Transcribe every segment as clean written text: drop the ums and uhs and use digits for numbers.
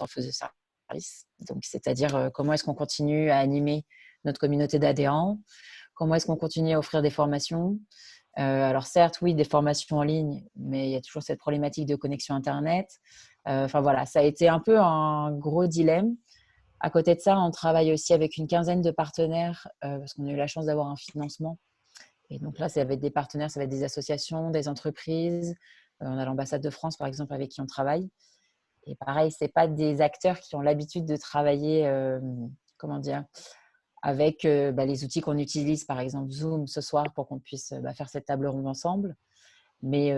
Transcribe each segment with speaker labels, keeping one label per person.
Speaker 1: offre de service. Donc, c'est-à-dire comment est-ce qu'on continue à animer notre communauté d'adhérents, comment est-ce qu'on continue à offrir des formations. Alors certes, oui, des formations en ligne, mais il y a toujours cette problématique de connexion Internet. Enfin voilà, ça a été un peu un gros dilemme. À côté de ça, on travaille aussi avec une quinzaine de partenaires parce qu'on a eu la chance d'avoir un financement. Et donc là, ça va être des partenaires, ça va être des associations, des entreprises. On a l'ambassade de France, par exemple, avec qui on travaille. Et pareil, ce n'est pas des acteurs qui ont l'habitude de travailler, comment dire, avec les outils qu'on utilise, par exemple Zoom ce soir, pour qu'on puisse faire cette table ronde ensemble. Mais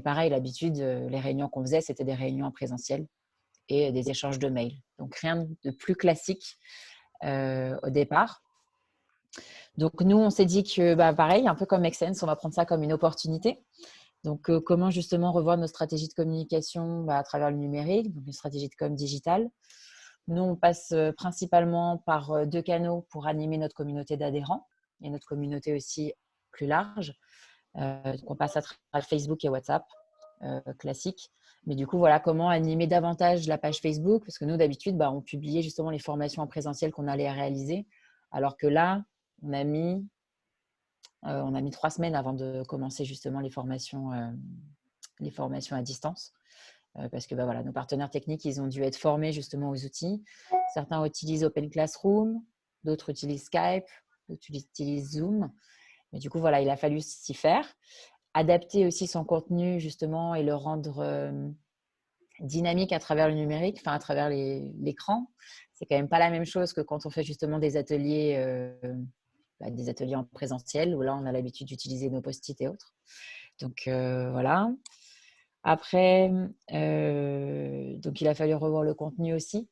Speaker 1: pareil, l'habitude, les réunions qu'on faisait, c'était des réunions en présentiel et des échanges de mails. Donc, rien de plus classique au départ. Donc, nous, on s'est dit que, pareil, un peu comme Make Sense, on va prendre ça comme une opportunité. Donc, comment justement revoir nos stratégies de communication à travers le numérique, donc une stratégie de com digitale. Nous, on passe principalement par 2 canaux pour animer notre communauté d'adhérents et notre communauté aussi plus large. Donc, on passe à travers Facebook et WhatsApp, classique. Mais du coup, voilà, comment animer davantage la page Facebook, parce que nous, d'habitude, on publiait justement les formations en présentiel qu'on allait réaliser, alors que là, on a mis 3 semaines avant de commencer justement les formations à distance. Parce que voilà, nos partenaires techniques, ils ont dû être formés justement aux outils. Certains utilisent Open Classroom, d'autres utilisent Skype, d'autres utilisent Zoom. Mais du coup, voilà, il a fallu s'y faire. Adapter aussi son contenu justement et le rendre dynamique à travers le numérique, enfin à travers l'écran. C'est quand même pas la même chose que quand on fait justement des ateliers en présentiel, où là, on a l'habitude d'utiliser nos post-it et autres. Donc, voilà. Après, donc il a fallu revoir le contenu aussi.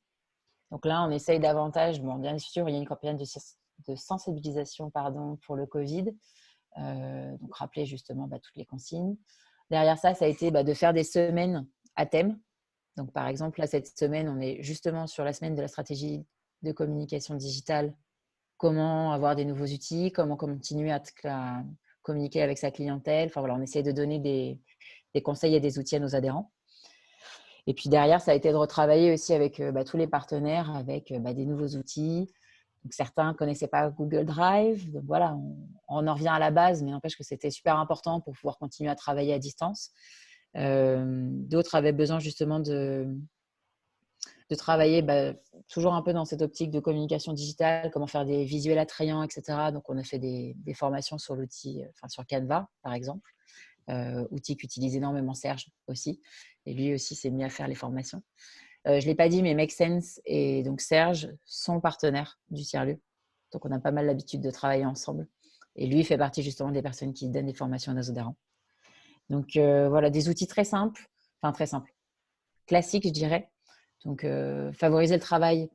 Speaker 1: Donc là, on essaye davantage. Bon, bien sûr, il y a une campagne de sensibilisation pour le Covid. Donc, rappeler justement toutes les consignes. Derrière ça, ça a été de faire des semaines à thème. Donc, par exemple, là, cette semaine, on est justement sur la semaine de la stratégie de communication digitale. Comment avoir des nouveaux outils, comment continuer à communiquer avec sa clientèle. Enfin, voilà, on essaie de donner des conseils et des outils à nos adhérents. Et puis derrière, ça a été de retravailler aussi avec tous les partenaires, avec des nouveaux outils. Donc, certains ne connaissaient pas Google Drive. Donc voilà, on en revient à la base, mais n'empêche que c'était super important pour pouvoir continuer à travailler à distance. D'autres avaient besoin justement de travailler toujours un peu dans cette optique de communication digitale, comment faire des visuels attrayants, etc. Donc, on a fait des formations sur l'outil, sur Canva, par exemple, outil qu'utilise énormément Serge aussi. Et lui aussi s'est mis à faire les formations. Je ne l'ai pas dit, mais Make Sense et donc Serge sont partenaires du tiers-lieu. Donc, on a pas mal l'habitude de travailler ensemble. Et lui fait partie justement des personnes qui donnent des formations à nos adhérents. Donc, voilà, des outils très simples, classiques, je dirais. Donc, favoriser le travail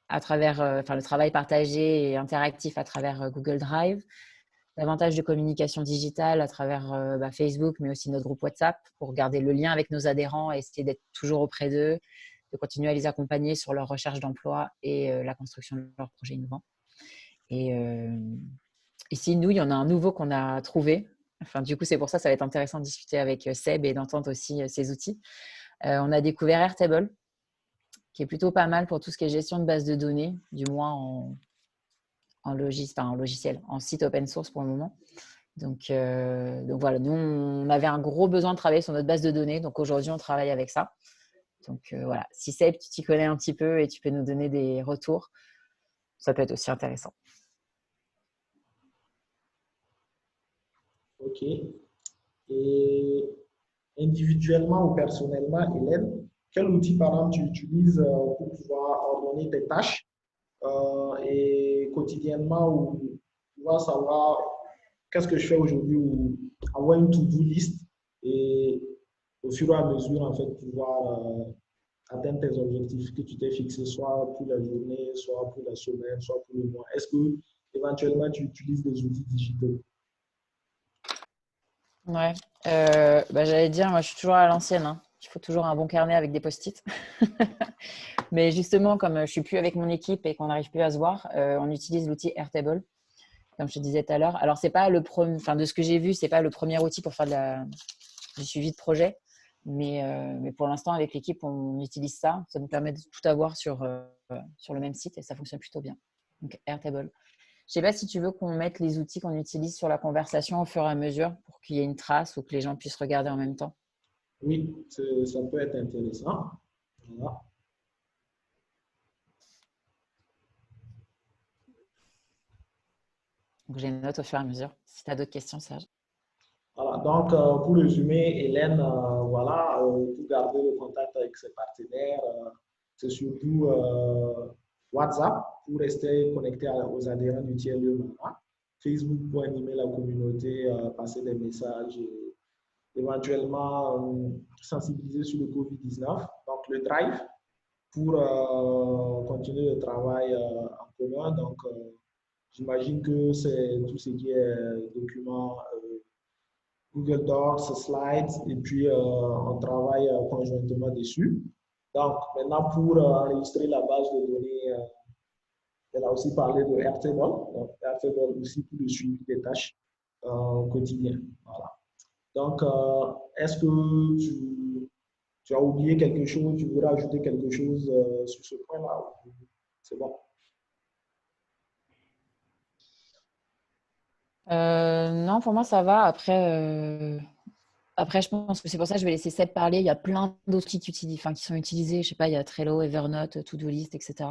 Speaker 1: à travers, le travail partagé et interactif à travers Google Drive. Davantage de communication digitale à travers Facebook, mais aussi notre groupe WhatsApp pour garder le lien avec nos adhérents et essayer d'être toujours auprès d'eux, de continuer à les accompagner sur leur recherche d'emploi et la construction de leurs projets innovants. Et ici, nous, il y en a un nouveau qu'on a trouvé. Enfin, du coup, c'est pour ça va être intéressant de discuter avec Seb et d'entendre aussi ces outils. On a découvert Airtable, qui est plutôt pas mal pour tout ce qui est gestion de base de données, du moins en logiciel, en site open source pour le moment. Donc voilà, nous, on avait un gros besoin de travailler sur notre base de données. Donc aujourd'hui, on travaille avec ça. Donc voilà, si Seb, tu t'y connais un petit peu et tu peux nous donner des retours, ça peut être aussi intéressant.
Speaker 2: Ok. Et individuellement ou personnellement, Hélène, quel outil, par exemple, tu utilises pour pouvoir ordonner tes tâches et quotidiennement ou pouvoir savoir qu'est-ce que je fais aujourd'hui ou avoir une to-do list et au fur et à mesure, en fait, pouvoir atteindre tes objectifs que tu t'es fixés, soit pour la journée, soit pour la semaine, soit pour le mois. Est-ce que éventuellement tu utilises des outils digitaux?
Speaker 1: Ouais, j'allais dire, moi je suis toujours à l'ancienne, hein. Il faut toujours un bon carnet avec des post-it. Mais justement, comme je ne suis plus avec mon équipe et qu'on n'arrive plus à se voir, on utilise l'outil Airtable, comme je te disais tout à l'heure. Alors, c'est pas le premier, de ce que j'ai vu, c'est pas le premier outil pour faire du suivi de projet. Mais pour l'instant, avec l'équipe, on utilise ça. Ça nous permet de tout avoir sur le même site et ça fonctionne plutôt bien. Donc, Airtable. Je ne sais pas si tu veux qu'on mette les outils qu'on utilise sur la conversation au fur et à mesure pour qu'il y ait une trace ou que les gens puissent regarder en même temps.
Speaker 2: Oui, ça peut être intéressant. Voilà.
Speaker 1: Donc, j'ai une note au fur et à mesure. Si tu as d'autres questions, Serge.
Speaker 2: Voilà. Donc, pour résumer, Hélène, voilà, pour garder le contact avec ses partenaires, c'est surtout WhatsApp pour rester connecté aux adhérents du tiers-lieu Mana, Facebook pour animer la communauté, passer des messages et éventuellement sensibiliser sur le Covid-19. Donc, le Drive pour continuer le travail en commun. Donc, j'imagine que c'est tout ce qui est documents Google Docs, Slides, et puis on travaille conjointement dessus. Donc, maintenant, pour enregistrer la base de données, elle a aussi parlé de Airtable. Donc, Airtable aussi pour le suivi des tâches au quotidien. Voilà. Donc, est-ce que tu as oublié quelque chose, tu voudrais ajouter quelque chose sur ce point-là? C'est bon.
Speaker 1: Non, pour moi, ça va. Après, je pense que c'est pour ça que je vais laisser Seb parler. Il y a plein d'outils qui sont utilisés. Je sais pas, il y a Trello, Evernote, To-Do List, etc.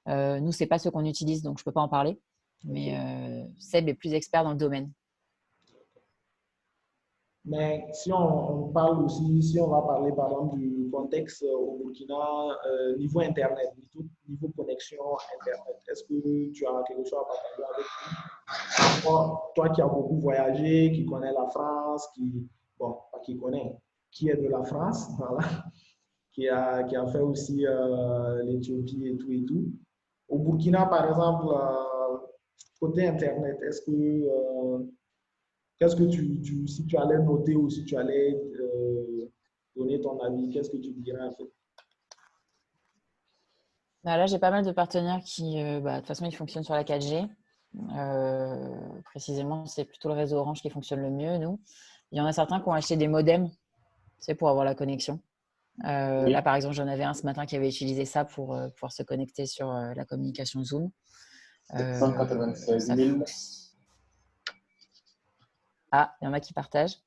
Speaker 1: Nous, c'est pas ceux qu'on utilise, donc je peux pas en parler. Mais
Speaker 2: Okay.
Speaker 1: Seb est plus expert dans le domaine.
Speaker 2: Mais si on parle aussi, si on va parler par exemple du contexte au Burkina, niveau Internet, niveau connexion Internet, est-ce que tu as quelque chose à partager avec nous? Toi qui as beaucoup voyagé, qui connais la France, bon, pas qui connaît, qui est de la France, voilà, qui a fait aussi l'Éthiopie et tout. Au Burkina, par exemple, côté Internet, qu'est-ce que si tu allais noter ou si tu allais donner ton avis, qu'est-ce que tu dirais en fait?
Speaker 1: Là, j'ai pas mal de partenaires qui, de toute façon, ils fonctionnent sur la 4G. Précisément, c'est plutôt le réseau Orange qui fonctionne le mieux, nous. Il y en a certains qui ont acheté des modems, c'est pour avoir la connexion. Là,
Speaker 2: Oui.
Speaker 1: par exemple, j'en avais un ce matin qui avait utilisé ça pour pouvoir se connecter sur la communication Zoom.
Speaker 3: 796
Speaker 1: Ça
Speaker 3: 000.
Speaker 1: fonctionne. Ah, il y en a qui partagent.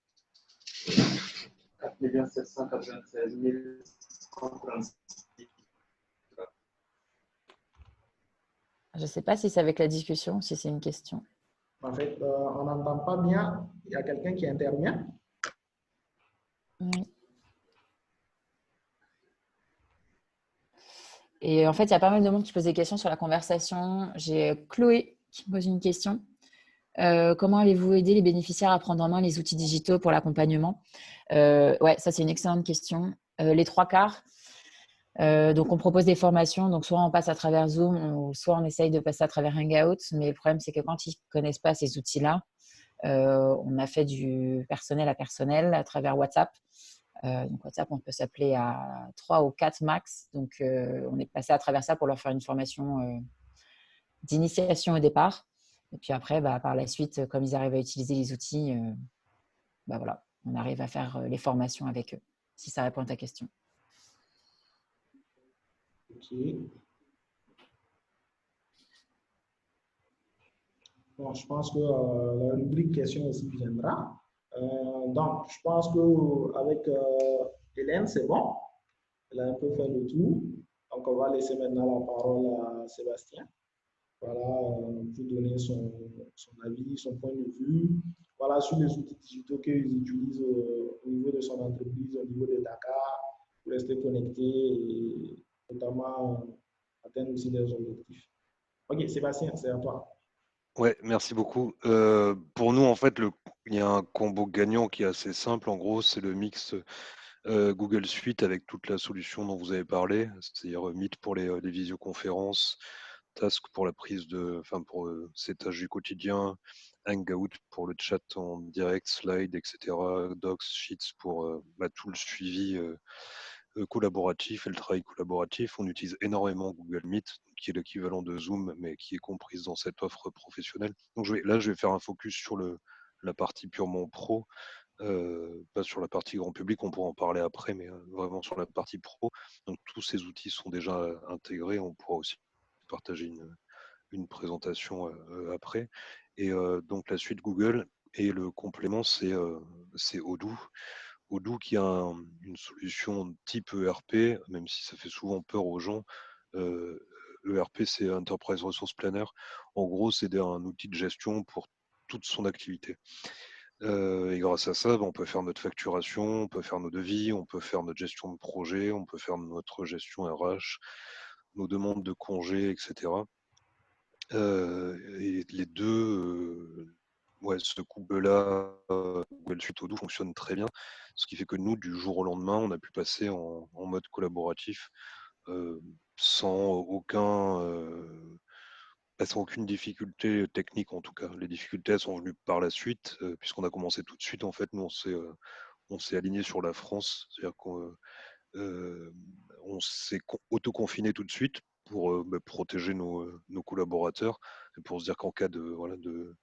Speaker 3: 4 796 136.
Speaker 1: Je ne sais pas si c'est avec la discussion ou si c'est une question.
Speaker 2: En fait, on n'entend pas bien. Il y a quelqu'un qui intervient.
Speaker 1: Oui. Et en fait, il y a pas mal de monde qui pose des questions sur la conversation. J'ai Chloé qui me pose une question. Comment allez-vous aider les bénéficiaires à prendre en main les outils digitaux pour l'accompagnement? Ouais, ça c'est une excellente question. Les trois quarts. Donc on propose des formations, donc soit on passe à travers Zoom, ou soit on essaye de passer à travers Hangout. Mais le problème c'est que quand ils ne connaissent pas ces outils-là, on a fait du personnel à personnel à travers WhatsApp. Donc WhatsApp, on peut s'appeler à 3 ou 4 max. Donc on est passé à travers ça pour leur faire une formation d'initiation au départ. Et puis après, par la suite, comme ils arrivent à utiliser les outils, voilà, on arrive à faire les formations avec eux, si ça répond à ta question.
Speaker 2: Ok. Bon, je pense que la rubrique question aussi viendra. Donc, je pense qu'avec Hélène, c'est bon. Elle a un peu fait le tour. Donc, on va laisser maintenant la parole à Sébastien. Voilà, pour donner son avis, son point de vue. Voilà, sur les outils digitaux qu'ils utilisent au niveau de son entreprise, au niveau de Dakar, pour rester connecté et notamment atteindre aussi des objectifs. Ok, Sébastien, c'est à toi.
Speaker 4: Ouais, merci beaucoup. Pour nous, en fait, il y a un combo gagnant qui est assez simple. En gros, c'est le mix Google Suite avec toute la solution dont vous avez parlé, c'est-à-dire Meet pour les visioconférences, Task pour la prise pour ces tâches du quotidien, Hangout pour le chat en direct, Slide, etc., Docs, Sheets pour tout le suivi collaboratif et le travail collaboratif. On utilise énormément Google Meet, qui est l'équivalent de Zoom, mais qui est comprise dans cette offre professionnelle. Donc je vais faire un focus sur la partie purement pro. pas sur la partie grand public, on pourra en parler après, mais vraiment sur la partie pro. Donc tous ces outils sont déjà intégrés. On pourra aussi partager une présentation après. Et donc la suite Google et le complément, c'est Odoo. Odoo qui a une solution type ERP, même si ça fait souvent peur aux gens. ERP, c'est Enterprise Resource Planner. En gros, c'est un outil de gestion pour toute son activité. Et grâce à ça, on peut faire notre facturation, on peut faire nos devis, on peut faire notre gestion de projet, on peut faire notre gestion RH, nos demandes de congés, etc. Et les deux, ouais, ce couple-là, Google Suite Odoo fonctionne très bien. Ce qui fait que nous, du jour au lendemain, on a pu passer en mode collaboratif sans sans aucune difficulté technique en tout cas. Les difficultés elles sont venues par la suite, puisqu'on a commencé tout de suite. En fait, nous, on s'est aligné sur la France, c'est-à-dire on s'est auto-confiné tout de suite pour protéger nos collaborateurs et pour se dire qu'en cas de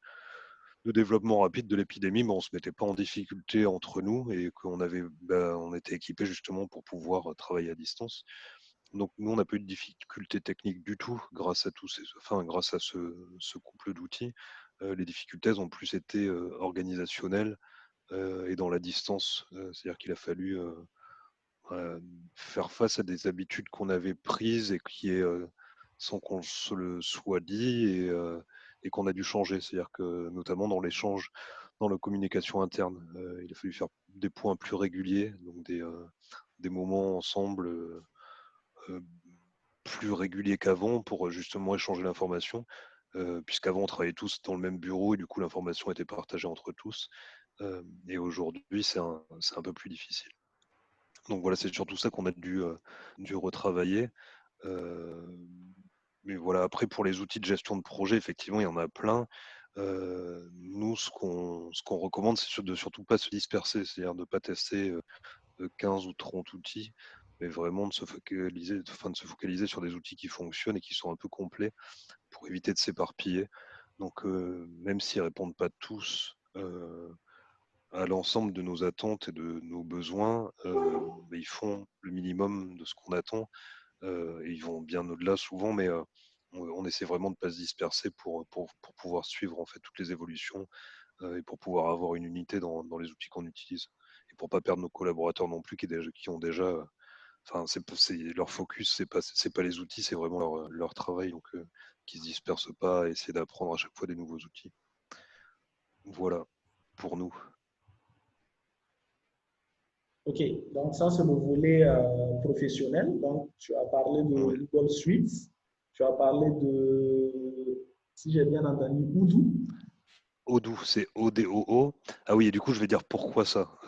Speaker 4: développement rapide de l'épidémie, on ne se mettait pas en difficulté entre nous et on était équipés justement pour pouvoir travailler à distance. Donc nous, on n'a pas eu de difficultés techniques du tout grâce à ce couple d'outils. Les difficultés ont plus été organisationnelles et dans la distance. C'est-à-dire qu'il a fallu faire face à des habitudes qu'on avait prises et sans qu'on se le soit dit et qu'on a dû changer. C'est-à-dire que notamment dans l'échange, dans la communication interne, il a fallu faire des points plus réguliers, donc des moments ensemble euh, plus réguliers qu'avant pour justement échanger l'information, puisqu'avant on travaillait tous dans le même bureau et du coup l'information était partagée entre tous. Et aujourd'hui, c'est un peu plus difficile. Donc voilà, c'est surtout ça qu'on a dû retravailler. Euh, mais voilà, après pour les outils de gestion de projet, effectivement, il y en a plein. Nous, ce qu'on recommande, c'est de surtout pas se disperser, c'est-à-dire de ne pas tester 15 ou 30 outils, mais vraiment de se focaliser sur des outils qui fonctionnent et qui sont un peu complets pour éviter de s'éparpiller. Donc même s'ils ne répondent pas tous à l'ensemble de nos attentes et de nos besoins, ils font le minimum de ce qu'on attend et ils vont bien au-delà souvent, mais on essaie vraiment de ne pas se disperser pour pouvoir suivre en fait toutes les évolutions et pour pouvoir avoir une unité dans les outils qu'on utilise et pour pas perdre nos collaborateurs non plus qui ont déjà, enfin leur focus, c'est pas les outils, c'est vraiment leur travail, donc qui se dispersent pas, à essayer d'apprendre à chaque fois des nouveaux outils. Voilà pour nous.
Speaker 2: OK, donc ça, c'est le volet professionnel. Donc, tu as parlé
Speaker 4: Ouais.
Speaker 2: de Google Suite, tu as parlé de, si j'ai bien entendu, Odoo.
Speaker 4: Odoo, c'est ODOO. Ah oui, et du coup, je vais dire pourquoi ça.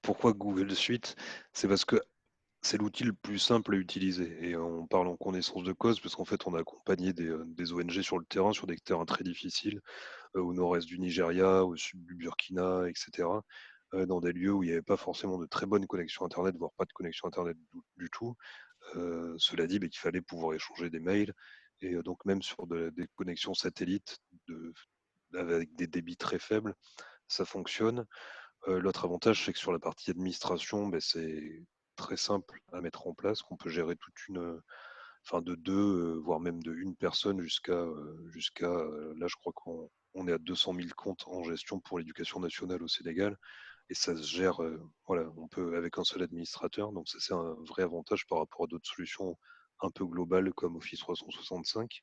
Speaker 4: Pourquoi Google Suite? C'est parce que c'est l'outil le plus simple à utiliser. Et on parle en connaissance de cause, parce qu'en fait, on a accompagné des ONG sur le terrain, sur des terrains très difficiles, au nord-est du Nigeria, au sud du Burkina, etc. Dans des lieux où il n'y avait pas forcément de très bonne connexion Internet, voire pas de connexion Internet du tout. Cela dit, qu'il fallait pouvoir échanger des mails. Et donc, même sur des connexions satellites avec des débits très faibles, ça fonctionne. L'autre avantage, c'est que sur la partie administration, c'est très simple à mettre en place, qu'on peut gérer enfin de deux, voire même de une personne là, je crois qu'on est à 200 000 comptes en gestion pour l'éducation nationale au Sénégal, et ça se gère, voilà, on peut avec un seul administrateur, donc ça c'est un vrai avantage par rapport à d'autres solutions un peu globales comme Office 365.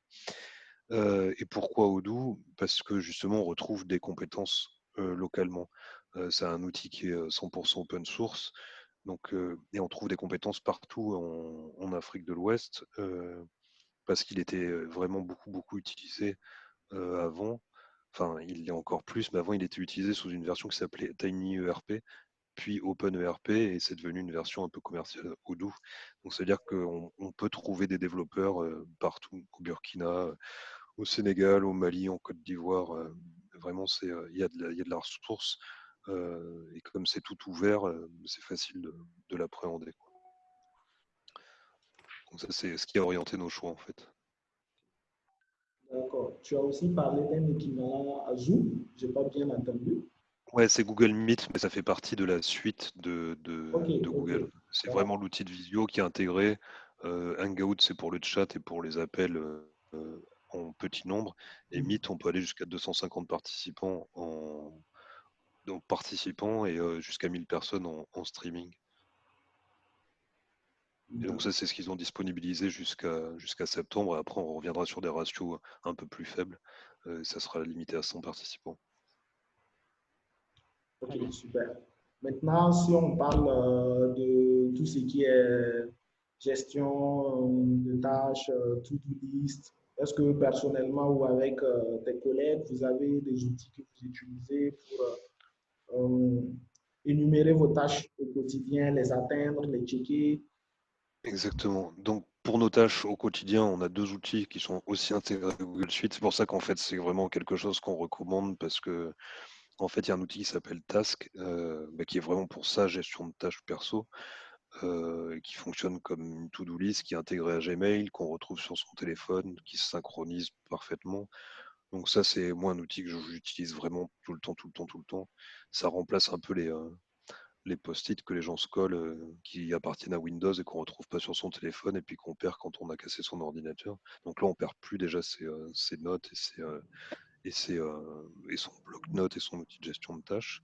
Speaker 4: Et pourquoi Odoo? Parce que justement, on retrouve des compétences localement. C'est un outil qui est 100% open source. Donc, et on trouve des compétences partout en Afrique de l'Ouest parce qu'il était vraiment beaucoup utilisé avant. Enfin, il l'est encore plus, mais avant, il était utilisé sous une version qui s'appelait TinyERP, puis OpenERP, et c'est devenu une version un peu commerciale Odoo. Donc, c'est-à-dire qu'on peut trouver des développeurs partout, au Burkina, au Sénégal, au Mali, en Côte d'Ivoire. Vraiment, il y a de la ressource. Et comme c'est tout ouvert, c'est facile de l'appréhender, quoi. Donc ça, c'est ce qui a orienté nos choix, en fait.
Speaker 2: D'accord. Tu as aussi parlé d'un équivalent Azure, je n'ai pas bien entendu.
Speaker 4: Ouais, c'est Google Meet, mais ça fait partie de la suite
Speaker 2: Ok,
Speaker 4: de
Speaker 2: ok.
Speaker 4: Google. C'est
Speaker 2: Ça va.
Speaker 4: vraiment l'outil de visio qui est intégré. Hangout, c'est pour le chat et pour les appels en petit nombre. Et
Speaker 2: Mhm.
Speaker 4: Meet, on peut aller jusqu'à 250 participants donc participants et jusqu'à 1000 personnes en streaming. Et donc ça, c'est ce qu'ils ont disponibilisé jusqu'à septembre. Et après, on reviendra sur des ratios un peu plus faibles. Ça sera limité à 100 participants.
Speaker 2: Ok, super. Maintenant, si on parle de tout ce qui est gestion de tâches, to-do list, est-ce que personnellement ou avec tes collègues, vous avez des outils que vous utilisez pour énumérer vos tâches au quotidien, les atteindre, les checker?
Speaker 4: Exactement. Donc, pour nos tâches au quotidien, on a deux outils qui sont aussi intégrés à Google Suite. C'est pour ça qu'en fait, c'est vraiment quelque chose qu'on recommande parce que, en fait, il y a un outil qui s'appelle Task, qui est vraiment pour ça, gestion de tâches perso, qui fonctionne comme une to-do list, qui est intégrée à Gmail, qu'on retrouve sur son téléphone, qui se synchronise parfaitement. Donc ça, c'est moi un outil que j'utilise vraiment tout le temps, tout le temps, tout le temps. Ça remplace un peu les post-it que les gens se collent, qui appartiennent à Windows et qu'on retrouve pas sur son téléphone et puis qu'on perd quand on a cassé son ordinateur. Donc là, on perd plus déjà ses notes et son bloc-notes et son outil de gestion de tâches.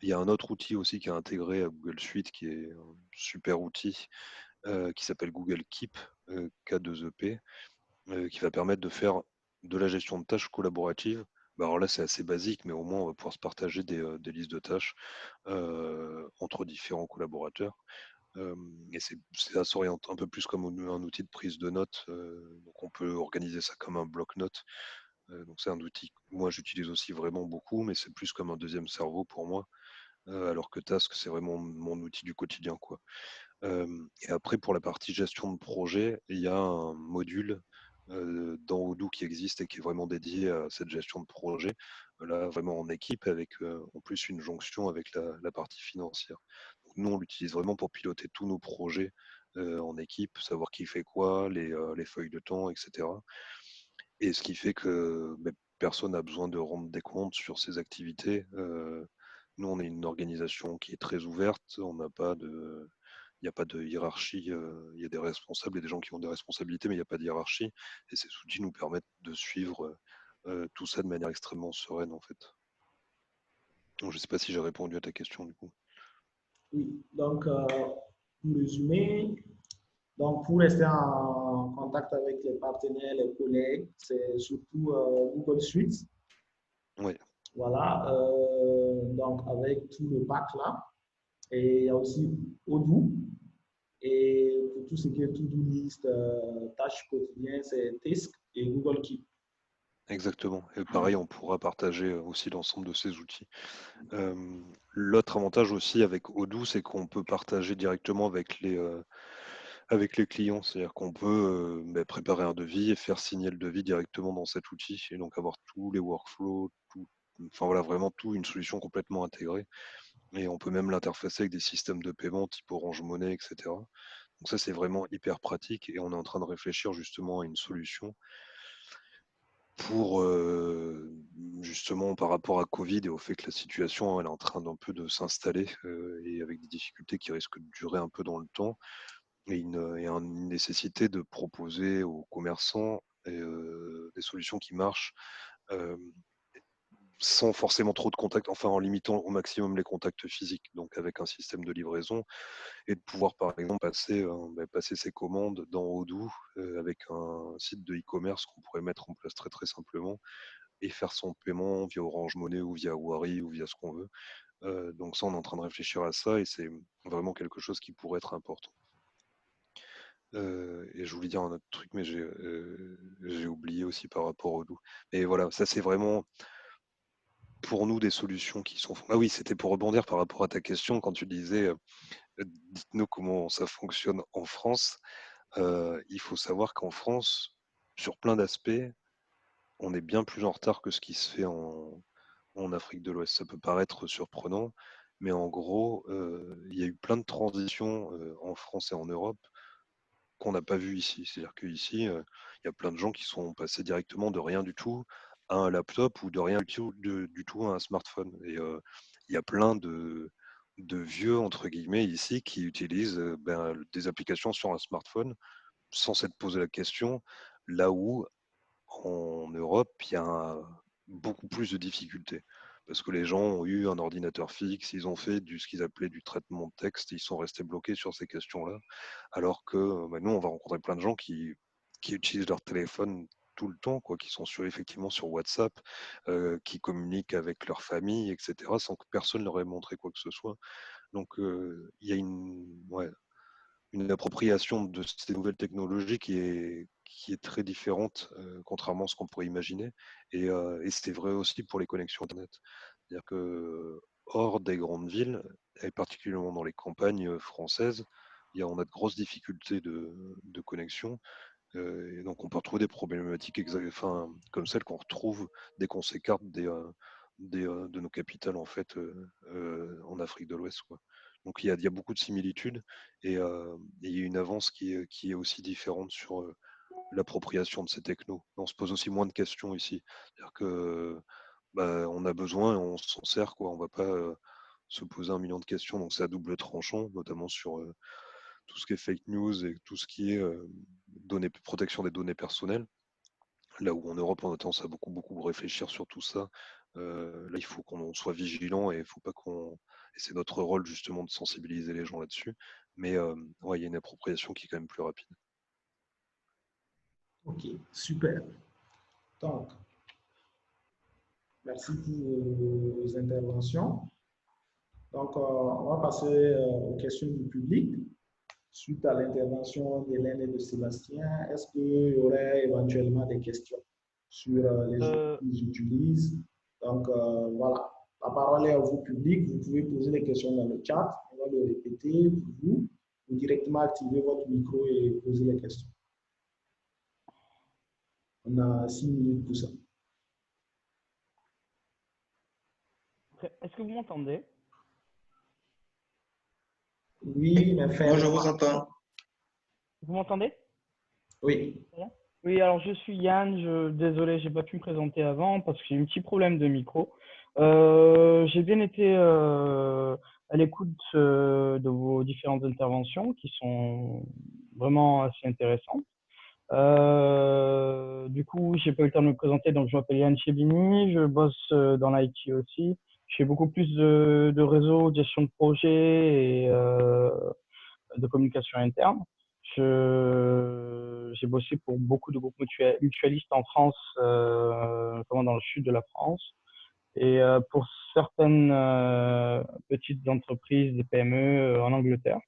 Speaker 4: Il y a un autre outil aussi qui est intégré à Google Suite, qui est un super outil, qui s'appelle Google Keep, K2EP, qui va permettre de faire de la gestion de tâches collaborative. Bah, alors là, c'est assez basique, mais au moins, on va pouvoir se partager des listes de tâches entre différents collaborateurs. Et ça s'oriente un peu plus comme un outil de prise de notes. Donc on peut organiser ça comme un bloc-notes. Donc c'est un outil que moi j'utilise aussi vraiment beaucoup, mais c'est plus comme un deuxième cerveau pour moi. Alors que Task, c'est vraiment mon outil du quotidien, quoi. Et après, pour la partie gestion de projet, il y a un module dans Odoo qui existe et qui est vraiment dédié à cette gestion de projet. Là, vraiment en équipe, avec en plus une jonction avec la partie financière. Donc, nous, on l'utilise vraiment pour piloter tous nos projets en équipe, savoir qui fait quoi, les feuilles de temps, etc. Et ce qui fait que personne n'a besoin de rendre des comptes sur ses activités. Nous, on est une organisation qui est très ouverte. On n'a pas de, il n'y a pas de hiérarchie. Il y a des responsables et des gens qui ont des responsabilités, mais il n'y a pas de hiérarchie. Et ces outils nous permettent de suivre tout ça de manière extrêmement sereine, en fait. Donc, je ne sais pas si j'ai répondu à ta question, du coup.
Speaker 2: Oui, donc pour résumer, donc pour rester en contact avec les partenaires, les collègues, c'est surtout Google Suite.
Speaker 4: Oui,
Speaker 2: Voilà, donc avec tout le pack là. Et il y a aussi Odoo. Et pour tout ce qui est to-do list, tâches quotidiennes, c'est Task et Google Keep.
Speaker 4: exactement. Et pareil, on pourra partager aussi l'ensemble de ces outils. L'autre avantage aussi avec Odoo, c'est qu'on peut partager directement avec les clients. C'est-à-dire qu'on peut préparer un devis et faire signer le devis directement dans cet outil et donc avoir tous les workflows, enfin voilà, vraiment tout, une solution complètement intégrée. Et on peut même l'interfacer avec des systèmes de paiement type Orange Money, etc. Donc ça, c'est vraiment hyper pratique et on est en train de réfléchir justement à une solution pour justement par rapport à Covid et au fait que la situation elle est en train d'un peu de s'installer et avec des difficultés qui risquent de durer un peu dans le temps et une nécessité de proposer aux commerçants des solutions qui marchent euh, sans forcément trop de contacts, enfin en limitant au maximum les contacts physiques, donc avec un système de livraison et de pouvoir par exemple passer ses commandes dans Odoo avec un site de e-commerce qu'on pourrait mettre en place très très simplement et faire son paiement via Orange Money ou via Wari ou via ce qu'on veut. Donc ça, on est en train de réfléchir à ça et c'est vraiment quelque chose qui pourrait être important. Et je voulais dire un autre truc, mais j'ai oublié aussi par rapport au doux. Et voilà, ça c'est vraiment pour nous des solutions qui sont. Ah oui, c'était pour rebondir par rapport à ta question quand tu disais, dites-nous comment ça fonctionne en France. Il faut savoir qu'en France, sur plein d'aspects, on est bien plus en retard que ce qui se fait en Afrique de l'Ouest. Ça peut paraître surprenant, mais en gros, il y a eu plein de transitions en France et en Europe qu'on n'a pas vu ici. C'est-à-dire qu'ici, il y a plein de gens qui sont passés directement de rien du tout à un laptop ou de rien du tout à un smartphone. Et il y a plein de vieux, entre guillemets, ici, qui utilisent des applications sur un smartphone sans s'être posé la question, là où en Europe, il y a beaucoup plus de difficultés. Parce que les gens ont eu un ordinateur fixe, ils ont fait ce qu'ils appelaient du traitement de texte, et ils sont restés bloqués sur ces questions-là. Alors que nous, on va rencontrer plein de gens qui utilisent leur téléphone tout le temps, quoi, qui sont effectivement sur WhatsApp, qui communiquent avec leur famille, etc., sans que personne leur ait montré quoi que ce soit. Donc, il y a une appropriation de ces nouvelles technologies qui est très différente, contrairement à ce qu'on pourrait imaginer. Et c'est vrai aussi pour les connexions Internet. C'est-à-dire que hors des grandes villes, et particulièrement dans les campagnes françaises, on a de grosses difficultés de connexion. Et donc on peut retrouver des problématiques comme celles qu'on retrouve dès qu'on s'écarte de nos capitales en fait, en Afrique de l'Ouest, quoi. Donc il y a beaucoup de similitudes et il y a une avance qui est aussi différente sur l'appropriation de ces technos. On se pose aussi moins de questions ici. C'est-à-dire que on a besoin et on s'en sert, quoi. On ne va pas se poser un million de questions. Donc c'est à double tranchant, notamment sur tout ce qui est fake news et tout ce qui est protection des données personnelles. Là où en Europe, on a tendance à beaucoup réfléchir sur tout ça. Là, il faut qu'on soit vigilant et il faut pas qu'on. Et c'est notre rôle justement de sensibiliser les gens là-dessus. Mais ouais, il y a une appropriation qui est quand même plus rapide.
Speaker 2: Ok, super. Donc, merci pour vos interventions. Donc, on va passer aux questions du public. Suite à l'intervention d'Hélène et de Sébastien, est-ce qu'il y aurait éventuellement des questions sur les outils qu'ils utilisent? Donc, voilà. La parole est à vous, public. Vous pouvez poser des questions dans le chat. On va le répéter pour vous. Ou directement activer votre micro et poser les questions. On a 6 minutes pour ça.
Speaker 5: Est-ce que vous m'entendez?
Speaker 2: Oui, mais
Speaker 6: Moi, je vous entends.
Speaker 5: Vous m'entendez?
Speaker 2: Oui.
Speaker 5: Oui, alors je suis Yann. Désolé, j'ai pas pu me présenter avant parce que j'ai eu un petit problème de micro. J'ai bien été à l'écoute de vos différentes interventions qui sont vraiment assez intéressantes. Du coup, j'ai pas eu le temps de me présenter, donc je m'appelle Yann Chebini, je bosse dans l'IT aussi. Je fais beaucoup plus de réseaux, de gestion de projet et de communication interne. J'ai bossé pour beaucoup de groupes mutualistes en France, notamment dans le sud de la France, et pour certaines petites entreprises, des PME en Angleterre.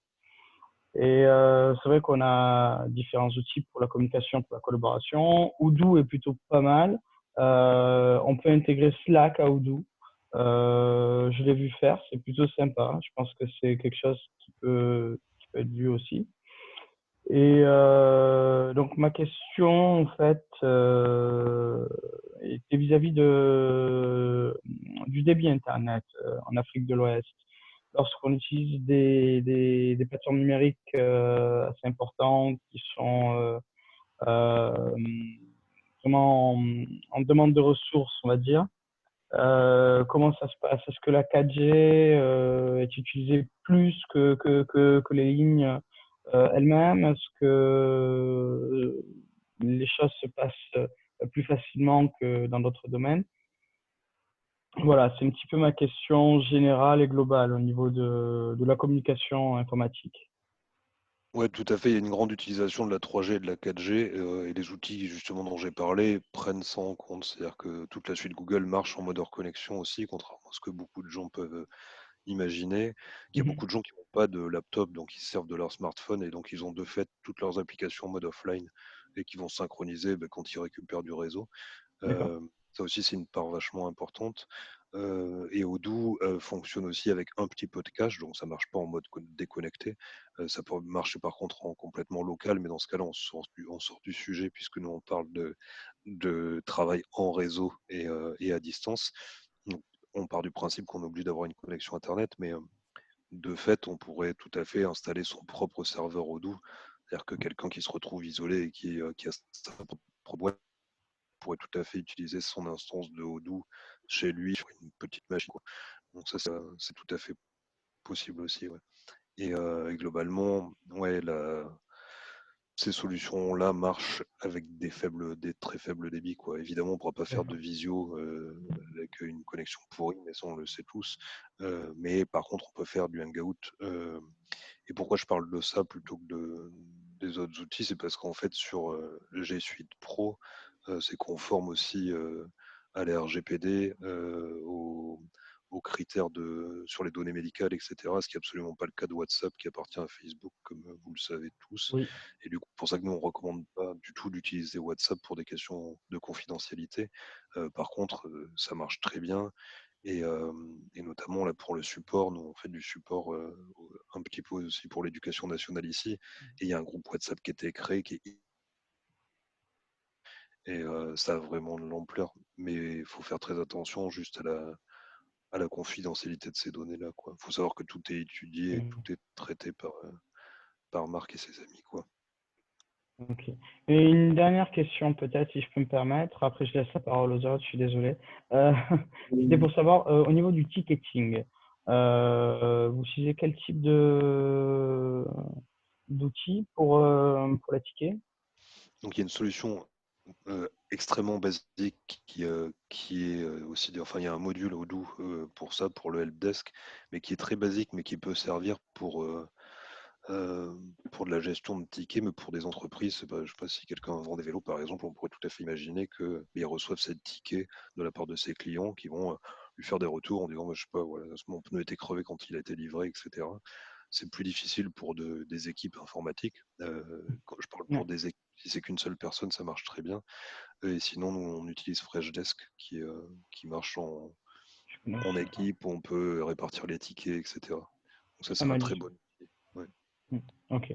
Speaker 5: Et c'est vrai qu'on a différents outils pour la communication, pour la collaboration. Odoo est plutôt pas mal. On peut intégrer Slack à Odoo. Je l'ai vu faire, c'est plutôt sympa. Je pense que c'est quelque chose qui peut être vu aussi. Et donc ma question en fait était vis-à-vis du débit Internet en Afrique de l'Ouest. Lorsqu'on utilise des plateformes numériques assez importantes qui sont vraiment en demande de ressources, on va dire, comment ça se passe? Est-ce que la 4G est utilisée plus que les lignes elles-mêmes? Est-ce que les choses se passent plus facilement que dans d'autres domaines? Voilà, c'est un petit peu ma question générale et globale au niveau de la communication informatique.
Speaker 4: Ouais, tout à fait. Il y a une grande utilisation de la 3G et de la 4G et les outils justement dont j'ai parlé prennent ça en compte. C'est-à-dire que toute la suite Google marche en mode hors connexion aussi, contrairement à ce que beaucoup de gens peuvent imaginer. Il y a beaucoup de gens qui n'ont pas de laptop, donc ils se servent de leur smartphone et donc ils ont de fait toutes leurs applications en mode offline et qui vont synchroniser quand ils récupèrent du réseau. Ça aussi, c'est une part vachement importante. Et Odoo fonctionne aussi avec un petit peu de cache, donc ça marche pas en mode déconnecté. Ça peut marcher par contre en complètement local, mais dans ce cas-là, on sort du sujet puisque nous on parle de travail en réseau et à distance. Donc, on part du principe qu'on est obligé d'avoir une connexion Internet, mais de fait, on pourrait tout à fait installer son propre serveur Odoo. C'est-à-dire que quelqu'un qui se retrouve isolé et qui a sa propre boîte pourrait tout à fait utiliser son instance de Odoo chez lui sur une petite machine, quoi. Donc ça, c'est tout à fait possible aussi. Ouais. Et globalement, ouais, ces solutions-là marchent avec des très faibles débits, quoi. Évidemment, on ne pourra pas faire de
Speaker 5: D'accord.
Speaker 4: visio avec une connexion pourrie, mais ça, on le sait tous. Mais par contre, on peut faire du Hangout. Et pourquoi je parle de ça plutôt que des autres outils, c'est parce qu'en fait, sur G Suite Pro, c'est conforme aussi à la RGPD, aux critères sur les données médicales, etc. Ce qui n'est absolument pas le cas de WhatsApp qui appartient à Facebook, comme vous le savez tous.
Speaker 5: Oui.
Speaker 4: Et du coup, pour ça que nous, on ne recommande pas du tout d'utiliser WhatsApp pour des questions de confidentialité. Par contre, ça marche très bien. Et notamment là, pour le support, nous, on fait du support un petit peu aussi pour l'éducation nationale ici. Et il y a un groupe WhatsApp qui a été créé, ça a vraiment de l'ampleur. Mais il faut faire très attention juste à la confidentialité de ces données-là. Il faut savoir que tout est étudié,
Speaker 5: Mm.
Speaker 4: tout est traité par Marc et ses amis. Quoi.
Speaker 5: Ok. Et une dernière question peut-être, si je peux me permettre. Après, je laisse la parole aux autres, je suis désolé. Euh, C'était pour savoir, au niveau du ticketing, vous utilisez quel type d'outils pour les tickets?
Speaker 4: Donc il y a une solution extrêmement basique qui est aussi, enfin il y a un module Odoo pour ça, pour le helpdesk, mais qui est très basique, mais qui peut servir pour de la gestion de tickets, mais pour des entreprises. Je ne sais pas si quelqu'un vend des vélos, par exemple, on pourrait tout à fait imaginer qu'ils reçoivent ces tickets de la part de ses clients qui vont lui faire des retours en disant, je sais pas, voilà, mon pneu était crevé quand il a été livré, etc. C'est plus difficile pour des équipes informatiques. Quand je parle pour
Speaker 5: Ouais,
Speaker 4: des équipes, si c'est qu'une seule personne, ça marche très bien. Et sinon, nous, on utilise Freshdesk qui marche
Speaker 5: je connais
Speaker 4: en
Speaker 5: aussi.
Speaker 4: équipe, où on peut répartir les tickets, etc. Donc ça,
Speaker 5: Pas
Speaker 4: c'est un
Speaker 5: mal du
Speaker 4: très
Speaker 5: tout.
Speaker 4: bon outil. Ouais.
Speaker 5: Mm. Ok.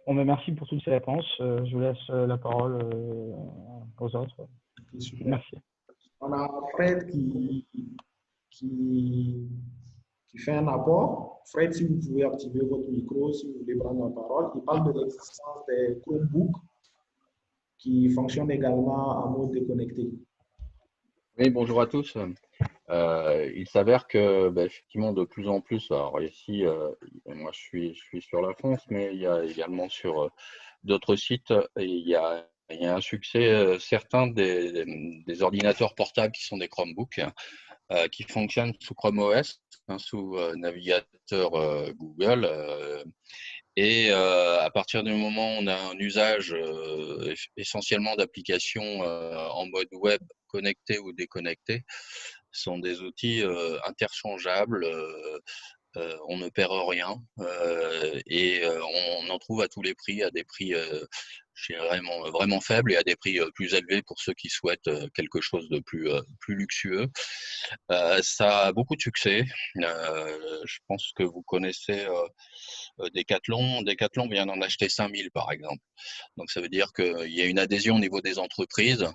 Speaker 5: Bon, ben, merci pour toutes ces réponses. Je vous laisse la parole aux autres.
Speaker 2: Ok, super.
Speaker 5: Merci.
Speaker 2: On a Fred qui, qui fait un apport. Fred, si vous pouvez activer votre micro, si vous voulez prendre la parole. Il parle de l'existence des Chromebooks qui fonctionnent également en mode déconnecté.
Speaker 6: Oui, bonjour à tous. Il s'avère que, effectivement, de plus en plus, alors ici, moi je suis sur la France, mais il y a également sur d'autres sites, et il y a un succès certain des ordinateurs portables qui sont des Chromebooks, qui fonctionnent sous Chrome OS, sous navigateur Google. Et à partir du moment où on a un usage essentiellement d'applications en mode web connecté ou déconnecté, sont des outils interchangeables. On ne perd rien et on en trouve à tous les prix, à des prix je dirais vraiment faibles et à des prix plus élevés pour ceux qui souhaitent quelque chose de plus luxueux. Ça a beaucoup de succès. Je pense que vous connaissez Decathlon. Decathlon vient d'en acheter 5000 par exemple. Donc ça veut dire qu'il y a une adhésion au niveau des entreprises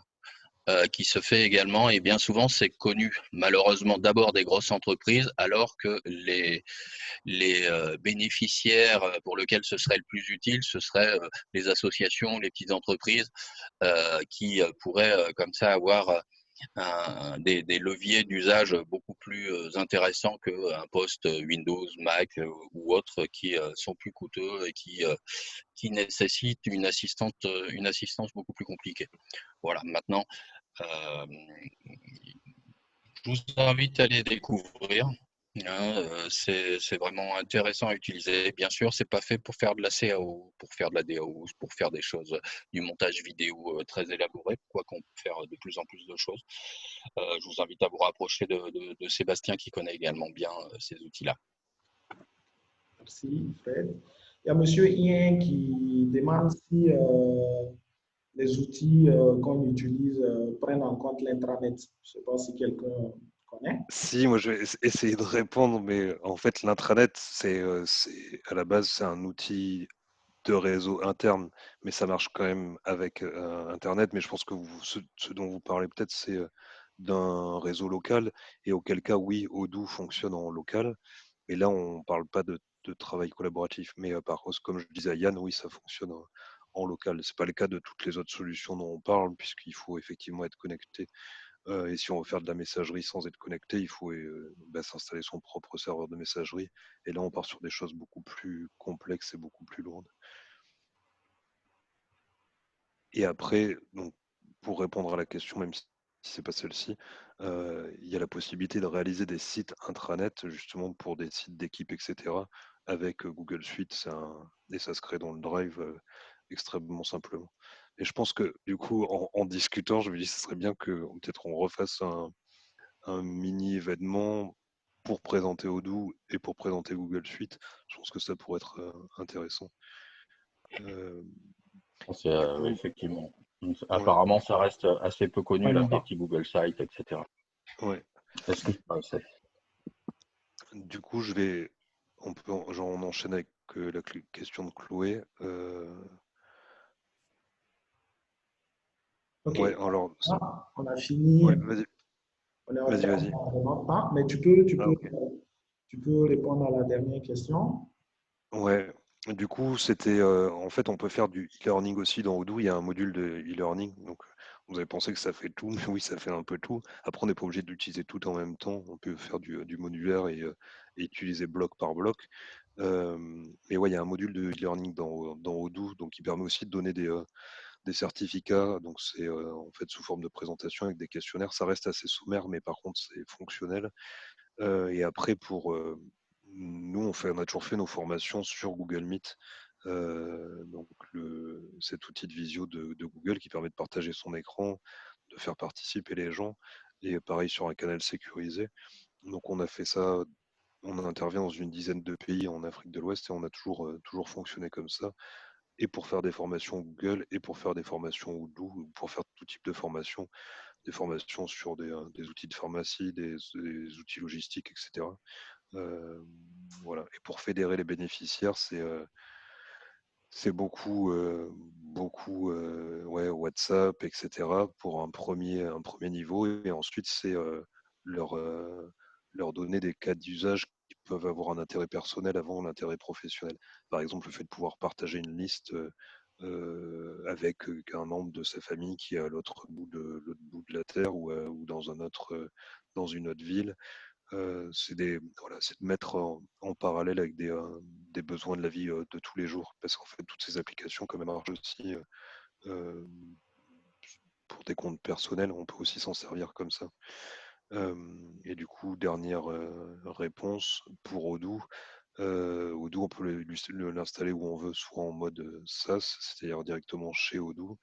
Speaker 6: qui se fait également, et bien souvent c'est connu malheureusement d'abord des grosses entreprises, alors que les bénéficiaires pour lesquels ce serait le plus utile, ce seraient les associations, les petites entreprises qui pourraient comme ça avoir des leviers d'usage beaucoup plus intéressants qu'un poste Windows, Mac ou autres qui sont plus coûteux et qui nécessitent une assistance beaucoup plus compliquée. Voilà, maintenant, euh, je vous invite à les découvrir. C'est vraiment intéressant à utiliser. Bien sûr, c'est pas fait pour faire de la CAO, pour faire de la DAO, pour faire des choses, du montage vidéo très élaboré, quoi qu'on peut faire de plus en plus de choses. Je vous invite à vous rapprocher de Sébastien qui connaît également bien ces outils-là.
Speaker 2: Merci, Fred. Il y a M. Ien qui demande si les outils qu'on utilise prennent en compte l'intranet. Je ne sais pas si quelqu'un connaît.
Speaker 4: Si, moi je vais essayer de répondre, mais en fait l'intranet, à la base c'est un outil de réseau interne, mais ça marche quand même avec Internet. Mais je pense que ce dont vous parlez peut-être, c'est d'un réseau local, et auquel cas, oui, Odoo fonctionne en local. Et là, on ne parle pas de travail collaboratif. Mais par contre, comme je disais à Yann, oui, ça fonctionne en local. Ce n'est pas le cas de toutes les autres solutions dont on parle, puisqu'il faut effectivement être connecté Et si on veut faire de la messagerie sans être connecté, il faut s'installer son propre serveur de messagerie. Et là, on part sur des choses beaucoup plus complexes et beaucoup plus lourdes. Et après, donc, pour répondre à la question, même si c'est pas celle-ci, il y a la possibilité de réaliser des sites intranet, justement pour des sites d'équipe, etc. Avec Google Suite, et ça se crée dans le Drive extrêmement simplement. Et je pense que du coup, en discutant, je me dis que ce serait bien que peut-être on refasse un mini événement pour présenter Odoo et pour présenter Google Suite. Je pense que ça pourrait être intéressant. Du coup,
Speaker 6: Effectivement.
Speaker 4: ouais,
Speaker 6: Apparemment, ça reste assez peu connu,
Speaker 5: Ouais,
Speaker 6: la
Speaker 5: d'accord.
Speaker 6: partie Google Site, etc.
Speaker 4: ouais.
Speaker 6: Est-ce que c'est
Speaker 4: Du coup, on enchaîne avec la question de Chloé.
Speaker 2: OK.
Speaker 4: Ouais, alors,
Speaker 2: Ah, on a fini.
Speaker 4: ouais, vas-y,
Speaker 2: On est en
Speaker 4: vas-y,
Speaker 2: termes
Speaker 4: vas-y.
Speaker 2: vraiment pas, mais
Speaker 4: Ah, ok.
Speaker 2: tu peux répondre à la dernière question.
Speaker 4: Ouais, du coup, en fait, on peut faire du e-learning aussi dans Odoo. Il y a un module de e-learning. Donc, vous avez pensé que ça fait tout, mais oui, ça fait un peu tout. Après, on n'est pas obligé d'utiliser tout en même temps. On peut faire du modulaire et utiliser bloc par bloc. Mais ouais, il y a un module de e-learning dans Odoo, donc qui permet aussi de donner des certificats. Donc, c'est en fait sous forme de présentation avec des questionnaires. Ça reste assez sommaire, mais par contre, c'est fonctionnel. Et après, nous, on a toujours fait nos formations sur Google Meet. Donc cet outil de visio de Google qui permet de partager son écran, de faire participer les gens, et pareil sur un canal sécurisé. Donc on a fait ça, on intervient dans une dizaine de pays en Afrique de l'Ouest et on a toujours fonctionné comme ça, et pour faire des formations Google et pour faire des formations Odoo, pour faire tout type de formation, des formations sur des outils de pharmacie, des outils logistiques, etc. Voilà. Et pour fédérer les bénéficiaires, c'est beaucoup ouais, WhatsApp, etc. pour un premier niveau. Et ensuite, c'est leur, euh, leur donner des cas d'usage qui peuvent avoir un intérêt personnel avant l'intérêt professionnel. Par exemple, le fait de pouvoir partager une liste avec un membre de sa famille qui est à l'autre bout de la Terre ou dans une autre ville. C'est de mettre en parallèle avec des besoins de la vie de tous les jours. Parce qu'en fait, toutes ces applications, comme elles marchent aussi euh, pour des comptes personnels, on peut aussi s'en servir comme ça. Et du coup, dernière réponse pour Odoo. Odoo, on peut l'installer où on veut, soit en mode SaaS, c'est-à-dire directement chez Odoo,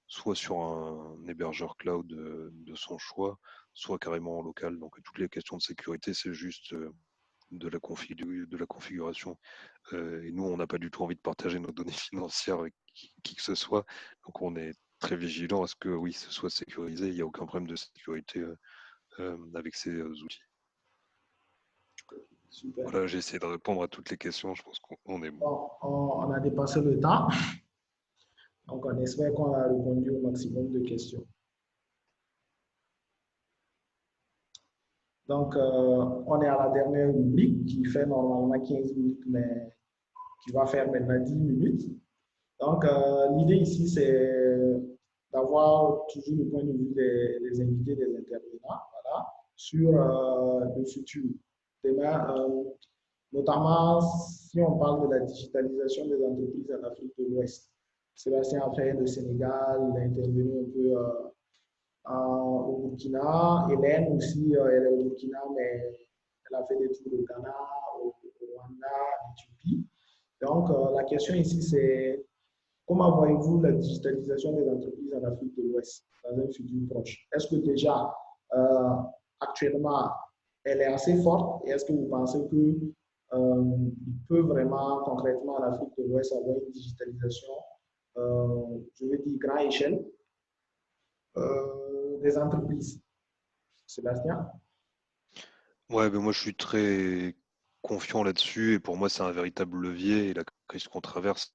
Speaker 4: soit sur un hébergeur cloud de son choix, soit carrément en local. Donc toutes les questions de sécurité, c'est juste de la configuration. Et nous, on n'a pas du tout envie de partager nos données financières avec qui que ce soit. Donc on est très vigilant à ce que oui, ce soit sécurisé. Il n'y a aucun problème de sécurité avec ces outils.
Speaker 2: Super.
Speaker 4: Voilà, j'ai essayé de répondre à toutes les questions. Je pense qu'on est bon.
Speaker 2: Bon, on a dépassé le temps, donc on espère qu'on a répondu au maximum de questions. Donc, on est à la dernière rubrique qui fait normalement 15 minutes, mais qui va faire maintenant 10 minutes. Donc, l'idée ici, c'est d'avoir toujours le point de vue des invités, des intervenants, voilà, sur le futur. Demain, notamment si on parle de la digitalisation des entreprises en Afrique de l'Ouest. Sébastien a fait le Sénégal, il a intervenu un peu au Burkina. Hélène aussi, elle est au Burkina, mais elle a fait des tours au Ghana, au Rwanda, en Éthiopie. Donc, la question ici, c'est comment voyez-vous la digitalisation des entreprises en Afrique de l'Ouest dans un futur proche? Est-ce que déjà, actuellement, elle est assez forte et est-ce que vous pensez qu'il peut vraiment concrètement en Afrique de l'Ouest avoir une digitalisation, je veux dire, grande échelle des entreprises? Sébastien?
Speaker 4: Ouais, mais moi je suis très confiant là-dessus et pour moi c'est un véritable levier et la crise qu'on traverse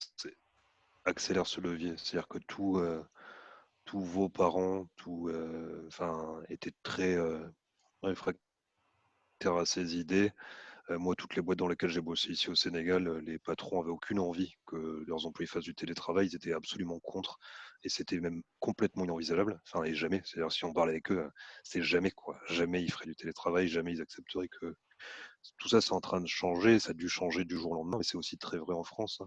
Speaker 4: accélère ce levier. C'est-à-dire que tous vos parents, étaient très réfractaires à ces idées. Moi, toutes les boîtes dans lesquelles j'ai bossé ici au Sénégal, les patrons avaient aucune envie que leurs employés fassent du télétravail. Ils étaient absolument contre. Et c'était même complètement inenvisageable. Enfin, et jamais. C'est-à-dire, si on parlait avec eux, c'est jamais, quoi. Jamais ils feraient du télétravail, jamais ils accepteraient que. Tout ça, c'est en train de changer. Ça a dû changer du jour au lendemain, mais c'est aussi très vrai en France,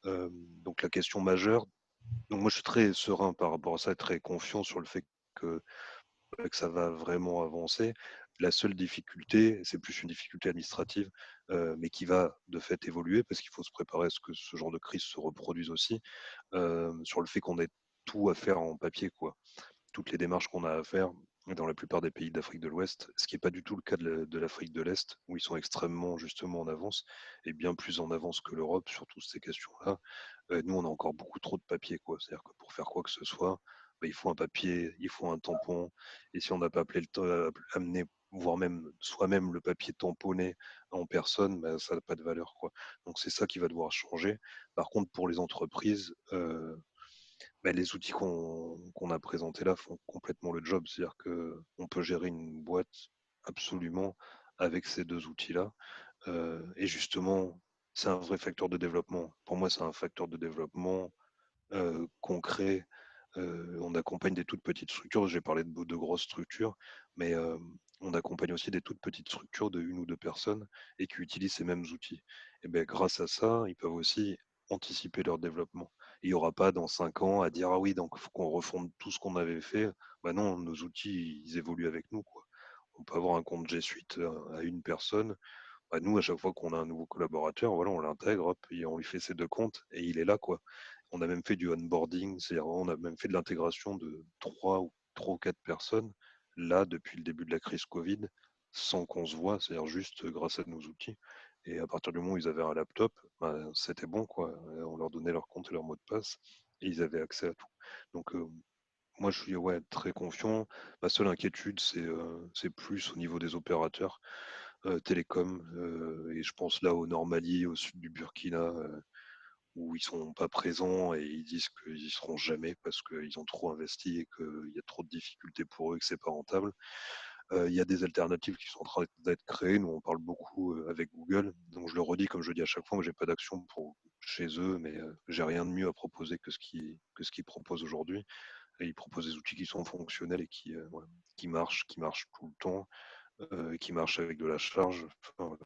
Speaker 4: hein. Donc, la question majeure. Donc, moi, je suis très serein par rapport à ça, et très confiant sur le fait que ça va vraiment avancer. La seule difficulté, c'est plus une difficulté administrative, mais qui va de fait évoluer parce qu'il faut se préparer à ce que ce genre de crise se reproduise aussi, sur le fait qu'on ait tout à faire en papier, quoi. Toutes les démarches qu'on a à faire dans la plupart des pays d'Afrique de l'Ouest, ce qui n'est pas du tout le cas de l'Afrique de l'Est, où ils sont extrêmement justement en avance, et bien plus en avance que l'Europe sur toutes ces questions-là. Nous, on a encore beaucoup trop de papier, quoi. C'est-à-dire que pour faire quoi que ce soit, il faut un papier, il faut un tampon, et si on n'a pas appelé le amené, voire même soi-même le papier tamponné en personne, ça n'a pas de valeur, quoi. Donc c'est ça qui va devoir changer. Par contre, pour les entreprises, les outils qu'on a présentés là font complètement le job. C'est-à-dire qu'on peut gérer une boîte absolument avec ces deux outils-là. Et justement, c'est un vrai facteur de développement. Pour moi, c'est un facteur de développement concret. On accompagne des toutes petites structures. J'ai parlé de grosses structures, mais on accompagne aussi des toutes petites structures de une ou deux personnes et qui utilisent ces mêmes outils. Et bien, grâce à ça, ils peuvent aussi anticiper leur développement. Il n'y aura pas dans 5 ans à dire ah oui, donc il faut qu'on refonde tout ce qu'on avait fait. Bah non, nos outils, ils évoluent avec nous, quoi. On peut avoir un compte G Suite à une personne. Bah, nous, à chaque fois qu'on a un nouveau collaborateur, voilà, on l'intègre, hop, et on lui fait ses deux comptes et il est là, quoi. On a même fait du onboarding, c'est-à-dire on a même fait de l'intégration de trois ou quatre personnes là depuis le début de la crise Covid, sans qu'on se voit, c'est-à-dire juste grâce à nos outils. Et à partir du moment où ils avaient un laptop, c'était bon, quoi. On leur donnait leur compte et leur mot de passe et ils avaient accès à tout. Donc moi, je suis très confiant. Ma seule inquiétude, c'est plus au niveau des opérateurs télécom. Et je pense là au Normandie, au sud du Burkina, où ils sont pas présents et ils disent qu'ils y seront jamais parce qu'ils ont trop investi et qu'il y a trop de difficultés pour eux et que c'est pas rentable. Il y a des alternatives qui sont en train d'être créées. Nous, on parle beaucoup avec Google. Donc, je le redis, comme je le dis à chaque fois, moi, j'ai pas d'action pour chez eux, mais j'ai rien de mieux à proposer que ce qu'ils proposent aujourd'hui. Et ils proposent des outils qui sont fonctionnels et qui marchent tout le temps, qui marchent avec de la charge. Enfin, voilà.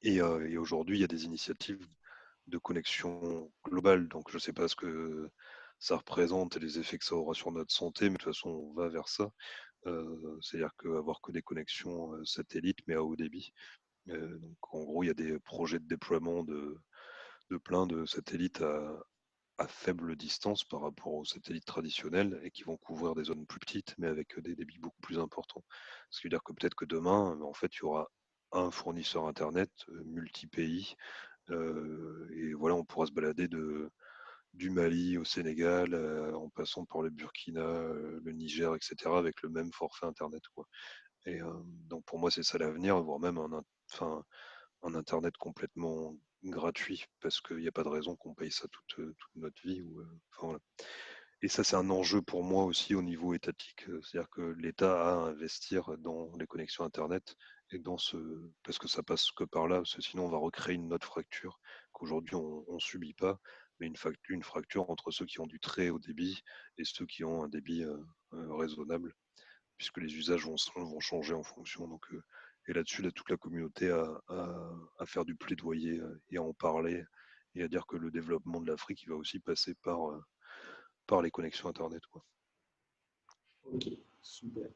Speaker 4: Et aujourd'hui, il y a des initiatives de connexion globale. Donc, je ne sais pas ce que ça représente et les effets que ça aura sur notre santé, mais de toute façon, on va vers ça. C'est-à-dire qu'avoir que des connexions satellites, mais à haut débit. Donc, en gros, il y a des projets de déploiement de plein de satellites à faible distance par rapport aux satellites traditionnels et qui vont couvrir des zones plus petites, mais avec des débits beaucoup plus importants. Ce qui veut dire que peut-être que demain, en fait, il y aura un fournisseur Internet multi-pays. Et voilà, on pourra se balader du Mali au Sénégal, en passant par le Burkina, le Niger, etc., avec le même forfait Internet, quoi. Et donc pour moi, c'est ça l'avenir, voire même un Internet complètement gratuit, parce qu'il n'y a pas de raison qu'on paye ça toute notre vie. Voilà. Et ça, c'est un enjeu pour moi aussi au niveau étatique. C'est-à-dire que l'État a à investir dans les connexions Internet et parce que ça passe que par là, parce que sinon on va recréer une autre fracture qu'aujourd'hui on ne subit pas, mais une fracture entre ceux qui ont du très haut débit et ceux qui ont un débit raisonnable, puisque les usages vont changer en fonction. Donc, et là-dessus, là, toute la communauté à faire du plaidoyer et à en parler et à dire que le développement de l'Afrique, il va aussi passer par les connexions Internet, quoi.
Speaker 2: Ok, super.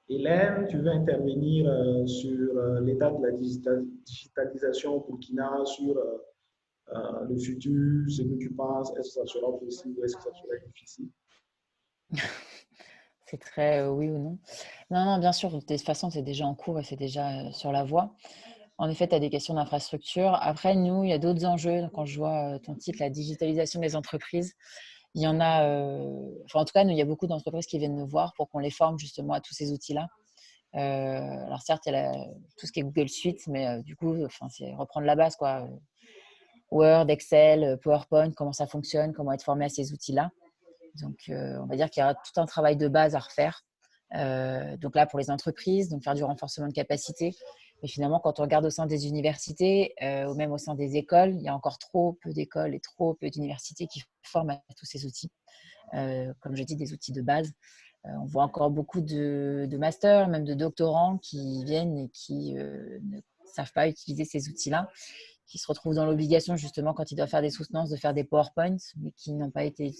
Speaker 2: Hélène, tu veux intervenir sur l'état de la digitalisation au Burkina, sur le futur, ce que tu penses, est-ce que ça sera possible, est-ce que ça sera difficile?
Speaker 1: C'est très oui ou non. Non, non, bien sûr, de toute façon, c'est déjà en cours et c'est déjà sur la voie. En effet, tu as des questions d'infrastructure. Après, nous, il y a d'autres enjeux. Quand je vois ton titre, la digitalisation des entreprises, il y en a, enfin, en tout cas, nous, il y a beaucoup d'entreprises qui viennent nous voir pour qu'on les forme justement à tous ces outils-là. Alors certes, il y a tout ce qui est Google Suite, mais du coup, c'est reprendre la base, quoi. Word, Excel, PowerPoint, comment ça fonctionne, comment être formé à ces outils-là. Donc, on va dire qu'il y aura tout un travail de base à refaire. Donc là, pour les entreprises, donc faire du renforcement de capacité, Mais finalement, quand on regarde au sein des universités ou même au sein des écoles, il y a encore trop peu d'écoles et trop peu d'universités qui forment à tous ces outils. Comme je dis, des outils de base. On voit encore beaucoup de masters, même de doctorants qui viennent et qui ne savent pas utiliser ces outils-là, qui se retrouvent dans l'obligation justement quand ils doivent faire des soutenances de faire des PowerPoints, mais qui n'ont pas été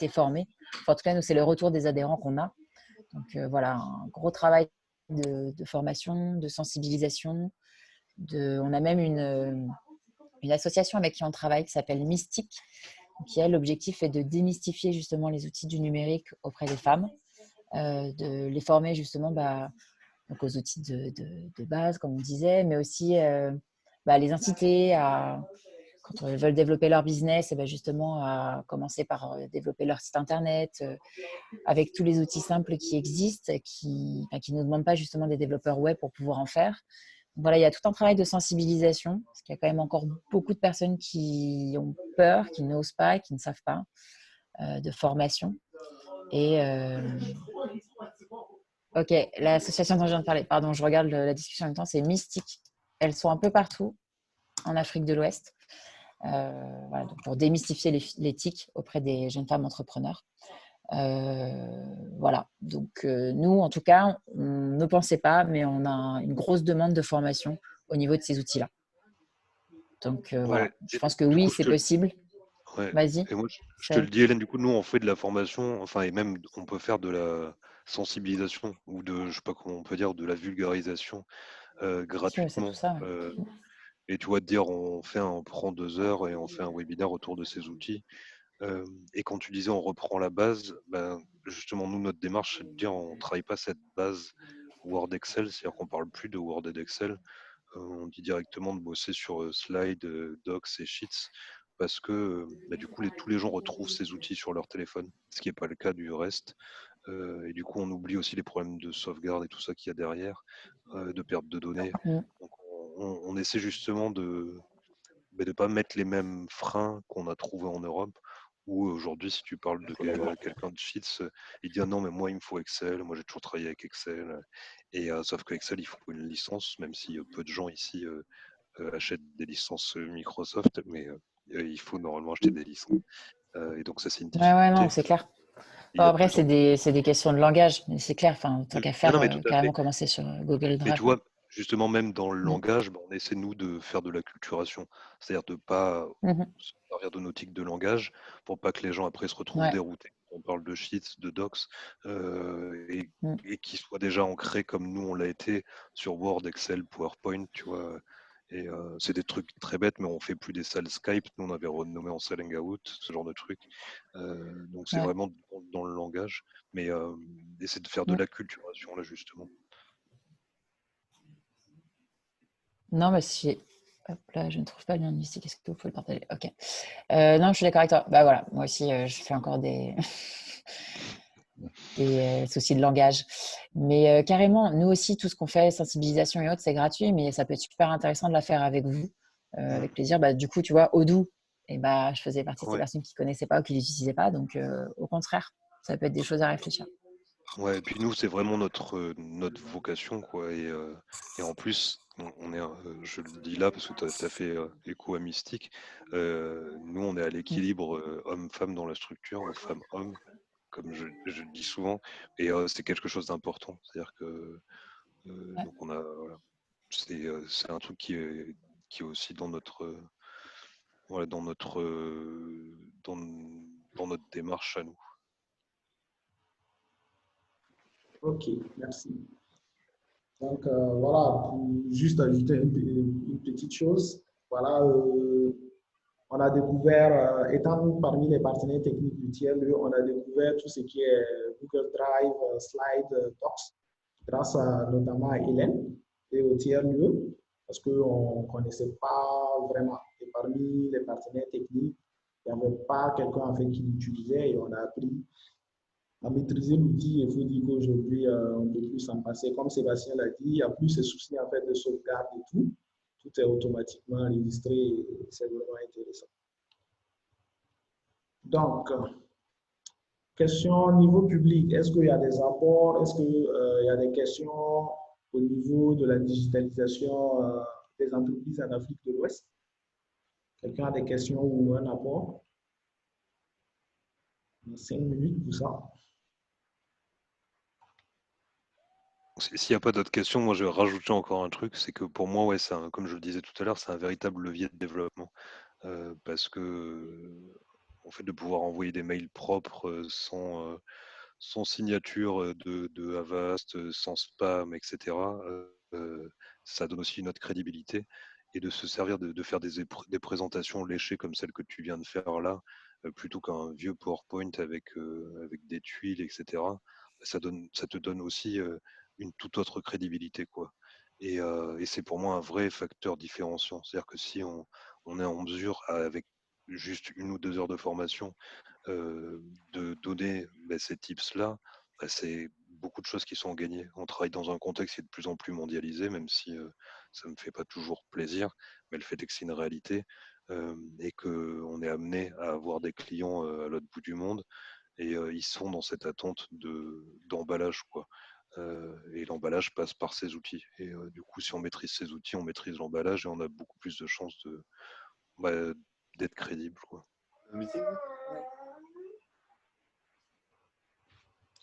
Speaker 1: formés. Enfin, en tout cas, nous, c'est le retour des adhérents qu'on a. Donc voilà, un gros travail de formation, de sensibilisation. On a même une association avec qui on travaille qui s'appelle Mystique, qui a l'objectif est de démystifier justement les outils du numérique auprès des femmes, de les former justement donc aux outils de base, comme on disait, mais aussi les inciter à, quand elles veulent développer leur business, et justement à commencer par développer leur site internet avec tous les outils simples qui existent, qui ne nous demandent pas justement des développeurs web pour pouvoir en faire. Donc voilà, il y a tout un travail de sensibilisation, parce qu'il y a quand même encore beaucoup de personnes qui ont peur, qui n'osent pas, qui ne savent pas, de formation. Et ok, l'association dont je viens de parler, pardon, je regarde la discussion en même temps, c'est Mystique. Elles sont un peu partout en Afrique de l'Ouest, voilà, donc pour démystifier l'éthique auprès des jeunes femmes entrepreneurs. Voilà, donc nous, en tout cas, on ne pensait pas, mais on a une grosse demande de formation au niveau de ces outils-là. Donc voilà,
Speaker 4: Ouais.
Speaker 1: je
Speaker 4: Et
Speaker 1: pense que
Speaker 4: du
Speaker 1: oui,
Speaker 4: coup,
Speaker 1: c'est possible.
Speaker 4: ouais.
Speaker 1: Vas-y.
Speaker 4: Et moi, je te le dis, Hélène, du coup, nous, on fait de la formation, enfin, et même, on peut faire de la sensibilisation ou je sais pas comment on peut dire, de la vulgarisation
Speaker 1: Si, c'est tout
Speaker 4: gratuitement.
Speaker 1: ça.
Speaker 4: Et tu vois, te dire, on prend 2 heures et on fait un webinaire autour de ces outils. Et quand tu disais on reprend la base, ben, justement, nous, notre démarche, c'est de dire on ne travaille pas cette base Word Excel, c'est-à-dire qu'on ne parle plus de Word et d'Excel. On dit directement de bosser sur Slide, Docs et Sheets, parce que du coup, tous les gens retrouvent ces outils sur leur téléphone, ce qui n'est pas le cas du reste. Et du coup, on oublie aussi les problèmes de sauvegarde et tout ça qu'il y a derrière, de perte de données. Donc, on essaie justement de ne pas mettre les mêmes freins qu'on a trouvés en Europe, où aujourd'hui, si tu parles de quelqu'un de Sheets, il dit ah non, mais moi, il me faut Excel, moi j'ai toujours travaillé avec Excel. Et sauf que Excel, il faut une licence, même si peu de gens ici achètent des licences Microsoft, mais il faut normalement acheter des licences. Et donc, ça, c'est une
Speaker 1: Ouais, non,
Speaker 4: difficulté.
Speaker 1: c'est clair.
Speaker 4: Il
Speaker 1: Bon,
Speaker 4: y a de
Speaker 1: après,
Speaker 4: plus
Speaker 1: c'est
Speaker 4: en plus.
Speaker 1: des questions de langage, mais c'est clair. Enfin, tant qu'à
Speaker 4: Non,
Speaker 1: faire,
Speaker 4: non, mais tout à
Speaker 1: carrément
Speaker 4: fait.
Speaker 1: commencer sur Google
Speaker 4: Mais
Speaker 1: Drive.
Speaker 4: tu vois, justement, même dans le
Speaker 1: Mm.
Speaker 4: langage, on essaie, nous, de faire de l'acculturation. C'est-à-dire de ne pas
Speaker 1: Mhm.
Speaker 4: se servir de nos tics de langage pour pas que les gens, après, se retrouvent
Speaker 1: Ouais.
Speaker 4: déroutés. On parle de sheets, de docs,
Speaker 1: Mm.
Speaker 4: et qui soient déjà ancrés comme nous, on l'a été sur Word, Excel, PowerPoint, tu vois. Et c'est des trucs très bêtes, mais on fait plus des salles Skype. Nous, on avait renommé en salle Hangout, ce genre de trucs. Donc, c'est
Speaker 1: Ouais.
Speaker 4: vraiment dans le langage. Mais essayer de faire de
Speaker 1: Mm.
Speaker 4: l'acculturation, là, justement.
Speaker 1: Non, mais si. Hop là, je ne trouve pas le lien de Mystique. Est-ce que vous pouvez le partager? Ok. Non, je suis d'accord avec toi. Bah voilà, moi aussi, je fais encore des soucis de langage. Mais carrément, nous aussi, tout ce qu'on fait, sensibilisation et autres, c'est gratuit, mais ça peut être super intéressant de la faire avec vous, avec plaisir. Bah, du coup, tu vois, Odoo, et je faisais partie de ces
Speaker 4: Ouais.
Speaker 1: personnes qui ne connaissaient pas ou qui ne l'utilisaient pas. Donc, au contraire, ça peut être des choses à réfléchir.
Speaker 4: Ouais, et puis nous, c'est vraiment notre vocation, quoi. Et en plus, on est, je le dis là parce que tu as fait écho à Mystique. Nous, on est à
Speaker 1: Mm.
Speaker 4: l'équilibre homme-femme dans la structure, ou femme-homme, comme je le dis souvent. Et c'est quelque chose d'important. C'est-à-dire que
Speaker 1: Ouais.
Speaker 4: donc voilà, c'est un truc qui est aussi dans voilà, dans notre démarche à nous.
Speaker 2: Ok, merci. Donc, voilà, pour juste ajouter une petite chose, voilà, on a découvert, étant parmi les partenaires techniques du tiers-lieu, on a découvert tout ce qui est Google Drive, Slide, Docs, grâce notamment à Hélène et au tiers-lieu, parce qu'on ne connaissait pas vraiment. Et parmi les partenaires techniques, il n'y avait pas quelqu'un en fait qui l'utilisait et on a appris à maîtriser l'outil. Il faut dire qu'aujourd'hui, on ne peut plus s'en passer. Comme Sébastien l'a dit, il n'y a plus ces soucis en fait, de sauvegarde et tout. Tout est automatiquement enregistré et c'est vraiment intéressant. Donc, question au niveau public. Est-ce qu'il y a des apports? Est-ce qu'il y a des questions au niveau de la digitalisation des entreprises en Afrique de l'Ouest? Quelqu'un a des questions ou un apport? 5 minutes pour ça.
Speaker 4: S'il n'y a pas d'autres questions, moi je vais rajouter encore un truc, c'est que pour moi, ouais, comme je le disais tout à l'heure, c'est un véritable levier de développement. Parce que en fait, de pouvoir envoyer des mails propres sans signature de Avast, sans spam, etc., ça donne aussi une autre crédibilité. Et de se servir de faire des présentations léchées comme celle que tu viens de faire là, plutôt qu'un vieux PowerPoint avec des tuiles, etc., ça te donne aussi une toute autre crédibilité, quoi. Et c'est pour moi un vrai facteur différenciant. C'est-à-dire que si on est en mesure, avec juste 1 ou 2 heures de formation, de donner ces tips-là, c'est beaucoup de choses qui sont gagnées. On travaille dans un contexte qui est de plus en plus mondialisé, même si ça ne me fait pas toujours plaisir, mais le fait est que c'est une réalité et qu'on est amené à avoir des clients à l'autre bout du monde et ils sont dans cette attente d'emballage, quoi. Et l'emballage passe par ces outils. Et du coup, si on maîtrise ces outils, on maîtrise l'emballage et on a beaucoup plus de chances bah, d'être crédible, quoi.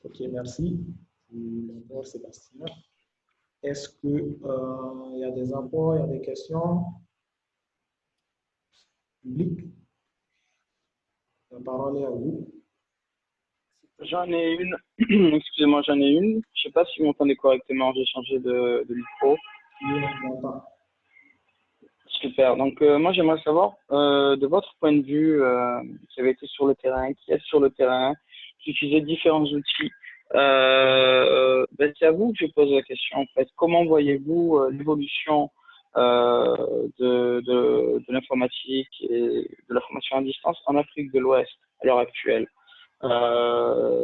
Speaker 2: Ok, merci. Pour Sébastien. Est-ce qu'il y a des apports, il y a des questions publiques? La parole est à vous.
Speaker 5: J'en ai une. Excusez-moi, j'en ai une. Je sais pas si vous m'entendez correctement. J'ai changé de micro.
Speaker 2: Oui, on m'entend.
Speaker 5: Super. Donc, moi, j'aimerais savoir, de votre point de vue, qui avez été sur le terrain, qui est sur le terrain, qui utilisait différents outils, c'est à vous que je pose la question, en fait. Comment voyez-vous l'évolution de l'informatique et de la formation à distance en Afrique de l'Ouest à l'heure actuelle,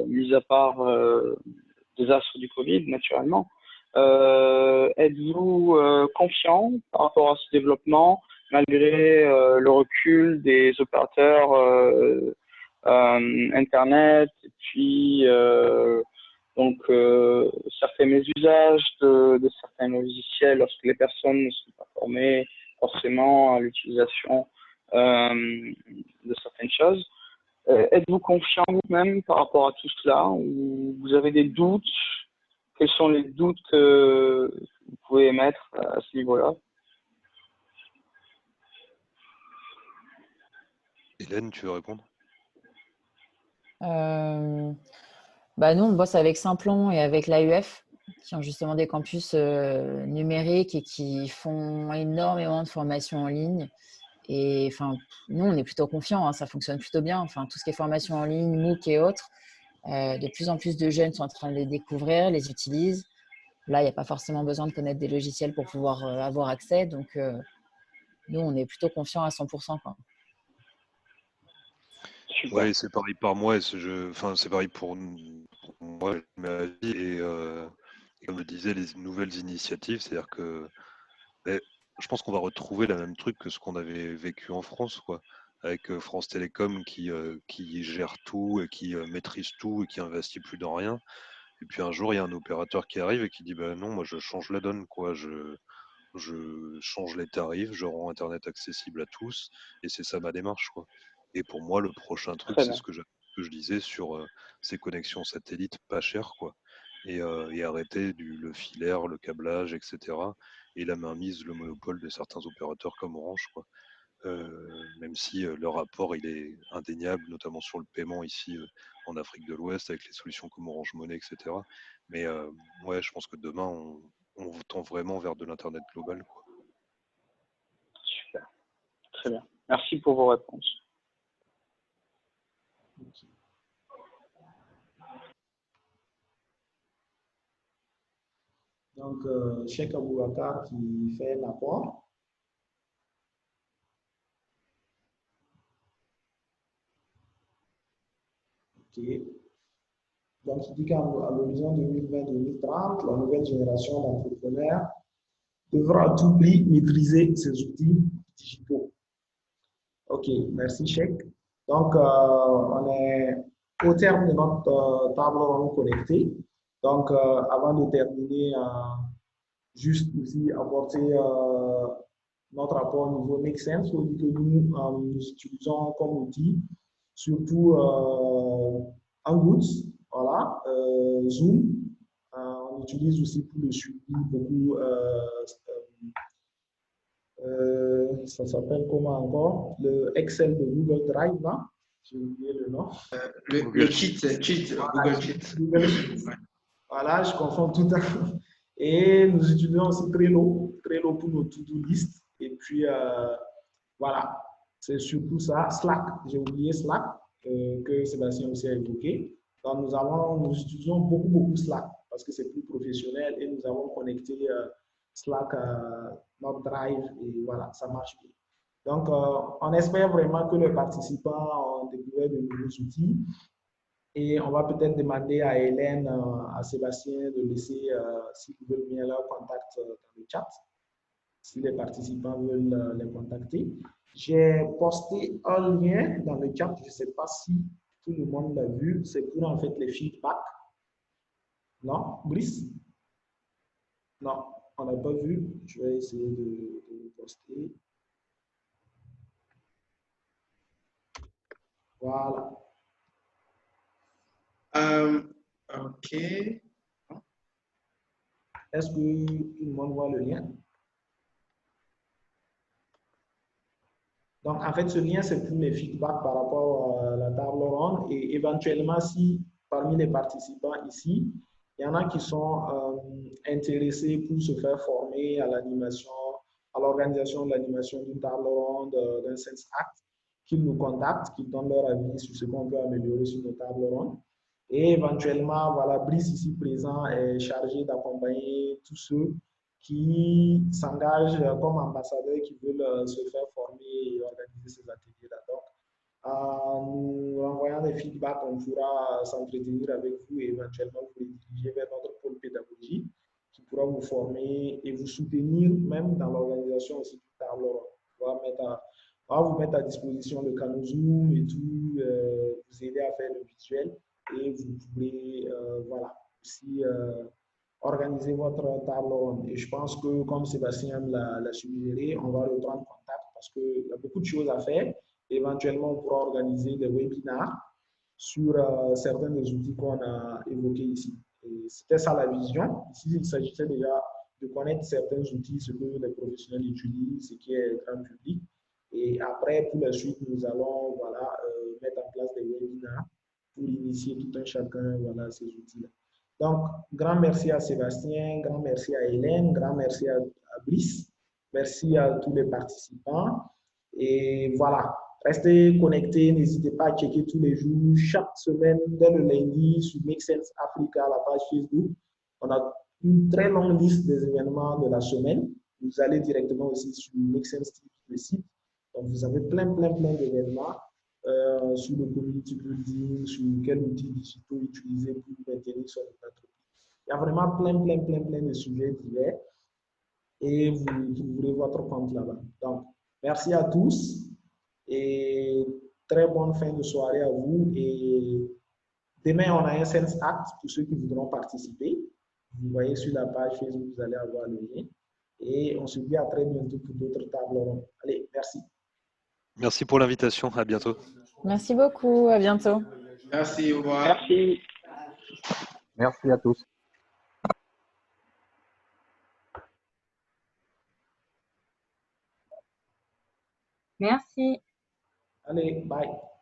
Speaker 5: mis à part des astres du Covid, naturellement? Êtes-vous confiant par rapport à ce développement, malgré le recul des opérateurs Internet, et puis certains mésusages de certains logiciels lorsque les personnes ne sont pas formées forcément à l'utilisation de certaines choses? Êtes-vous confiant vous-même par rapport à tout cela, ou vous avez des doutes? Quels sont les doutes que vous pouvez émettre à ce niveau-là?
Speaker 4: Hélène, tu veux répondre?
Speaker 1: Nous, on bosse avec Simplon et avec l'AUF, qui ont justement des campus numériques et qui font énormément de formations en ligne. Et enfin, nous, on est plutôt confiants, hein, ça fonctionne plutôt bien. Enfin, tout ce qui est formation en ligne, MOOC et autres, de plus en plus de jeunes sont en train de les découvrir, les utilisent. Là, il n'y a pas forcément besoin de connaître des logiciels pour pouvoir avoir accès. Donc, nous, on est plutôt confiants à 100%, quoi.
Speaker 5: Super.
Speaker 4: Ouais, c'est pareil par moi. C'est pareil pour moi, ma vie. Et comme je disais, les nouvelles initiatives, c'est-à-dire que je pense qu'on va retrouver le même truc que ce qu'on avait vécu en France, quoi, avec France Télécom qui gère tout et qui maîtrise tout et qui investit plus dans rien. Et puis un jour, il y a un opérateur qui arrive et qui dit, bah non, moi je change la donne, quoi. Je change les tarifs, je rends Internet accessible à tous, et c'est ça ma démarche, quoi. Et pour moi, le prochain truc,
Speaker 5: Très
Speaker 4: c'est
Speaker 5: bien.
Speaker 4: ce que je disais sur ces connexions satellites pas chères, quoi. Et arrêter le filaire, le câblage, etc. Et la mainmise, le monopole de certains opérateurs comme Orange, quoi. Même si leur apport il est indéniable, notamment sur le paiement ici en Afrique de l'Ouest, avec les solutions comme Orange Money, etc. Mais ouais, je pense que demain, on tend vraiment vers de l'Internet global, quoi.
Speaker 5: Super. Très bien. Merci pour vos réponses.
Speaker 2: Donc, Cheikh Aboubakar qui fait l'apport. Ok. Donc, il dit qu'à l'horizon 2020-2030, la nouvelle génération d'entrepreneurs devra à tout prix maîtriser ces outils digitaux. Ok, merci Cheikh. Donc, on est au terme de notre table ronde connectée. Donc, avant de terminer juste aussi apporter notre rapport au niveau Make Sense, que nous utilisons comme outil, surtout Hangouts, voilà, Zoom. On utilise aussi pour le suivi beaucoup, ça s'appelle comment encore? Le Excel de Google Drive, là. J'ai oublié le nom.
Speaker 3: Le cheat,
Speaker 2: Voilà,
Speaker 3: Google Cheat.
Speaker 2: Google Sheets. Voilà, je confonds tout à fait. Et nous utilisons aussi Trello pour nos to-do list. Et puis, voilà, c'est surtout ça. Slack, j'ai oublié Slack, que Sébastien aussi a évoqué. Donc, nous utilisons beaucoup Slack parce que c'est plus professionnel et nous avons connecté Slack à notre Drive et voilà, ça marche bien. Donc, on espère vraiment que les participants ont découvert de nouveaux outils et on va peut-être demander à Hélène, à Sébastien de laisser, s'ils veulent bien, leur contact dans le chat, si les participants veulent les contacter. J'ai posté un lien dans le chat, je ne sais pas si tout le monde l'a vu, c'est pour en fait les feedbacks. Non, Brice? Non, on n'a pas vu. Je vais essayer de le poster. Voilà.
Speaker 3: OK.
Speaker 2: Est-ce que tout le monde voit le lien? Donc, en fait, ce lien, c'est pour les feedbacks par rapport à la table ronde. Et éventuellement, si parmi les participants ici, il y en a qui sont intéressés pour se faire former à l'animation, à l'organisation de l'animation d'une table ronde, d'un Sense Act, qu'ils nous contactent, qu'ils donnent leur avis sur ce qu'on peut améliorer sur nos tables rondes. Et éventuellement, voilà, Brice ici présent est chargé d'accompagner tous ceux qui s'engagent comme ambassadeurs qui veulent se faire former et organiser ces ateliers-là. Donc, en nous renvoyant des feedbacks, on pourra s'entretenir avec vous et éventuellement vous les diriger vers notre pôle pédagogie qui pourra vous former et vous soutenir même dans l'organisation aussi du table ronde. On va vous mettre à disposition le canal Zoom et tout, vous aider à faire le visuel et vous pourrez voilà, aussi organiser votre table ronde. Et je pense que, comme Sébastien l'a suggéré, on va reprendre contact parce qu'il y a beaucoup de choses à faire. Éventuellement, on pourra organiser des webinars sur certains des outils qu'on a évoqués ici. C'était ça la vision. Ici, il s'agissait déjà de connaître certains outils, ce que les professionnels utilisent, ce qui est grand public. Et après, pour la suite, nous allons voilà, mettre en place des webinars pour initier tout un chacun voilà, ces outils-là. Donc, grand merci à Sébastien, grand merci à Hélène, grand merci à Brice, merci à tous les participants. Et voilà, restez connectés, n'hésitez pas à checker tous les jours, chaque semaine, dès le lundi, sur Make Sense Africa, la page Facebook. On a une très longue liste des événements de la semaine. Vous allez directement aussi sur Make Sense TV, le site. Donc, vous avez plein d'événements. Sur le community building, sur quels outils digitaux utiliser pour maintenir son entreprise. Il y a vraiment plein de sujets divers et vous trouverez votre compte là-bas. Donc, merci à tous et très bonne fin de soirée à vous. Et demain, on a un Sense Act pour ceux qui voudront participer. Vous voyez sur la page Facebook, vous allez avoir le lien. Et on se dit à très bientôt pour d'autres tables rondes. Allez, merci.
Speaker 4: Merci pour l'invitation. À bientôt.
Speaker 1: Merci beaucoup. À bientôt.
Speaker 3: Merci, au revoir.
Speaker 5: Merci.
Speaker 6: Merci à tous.
Speaker 7: Merci.
Speaker 2: Allez, bye.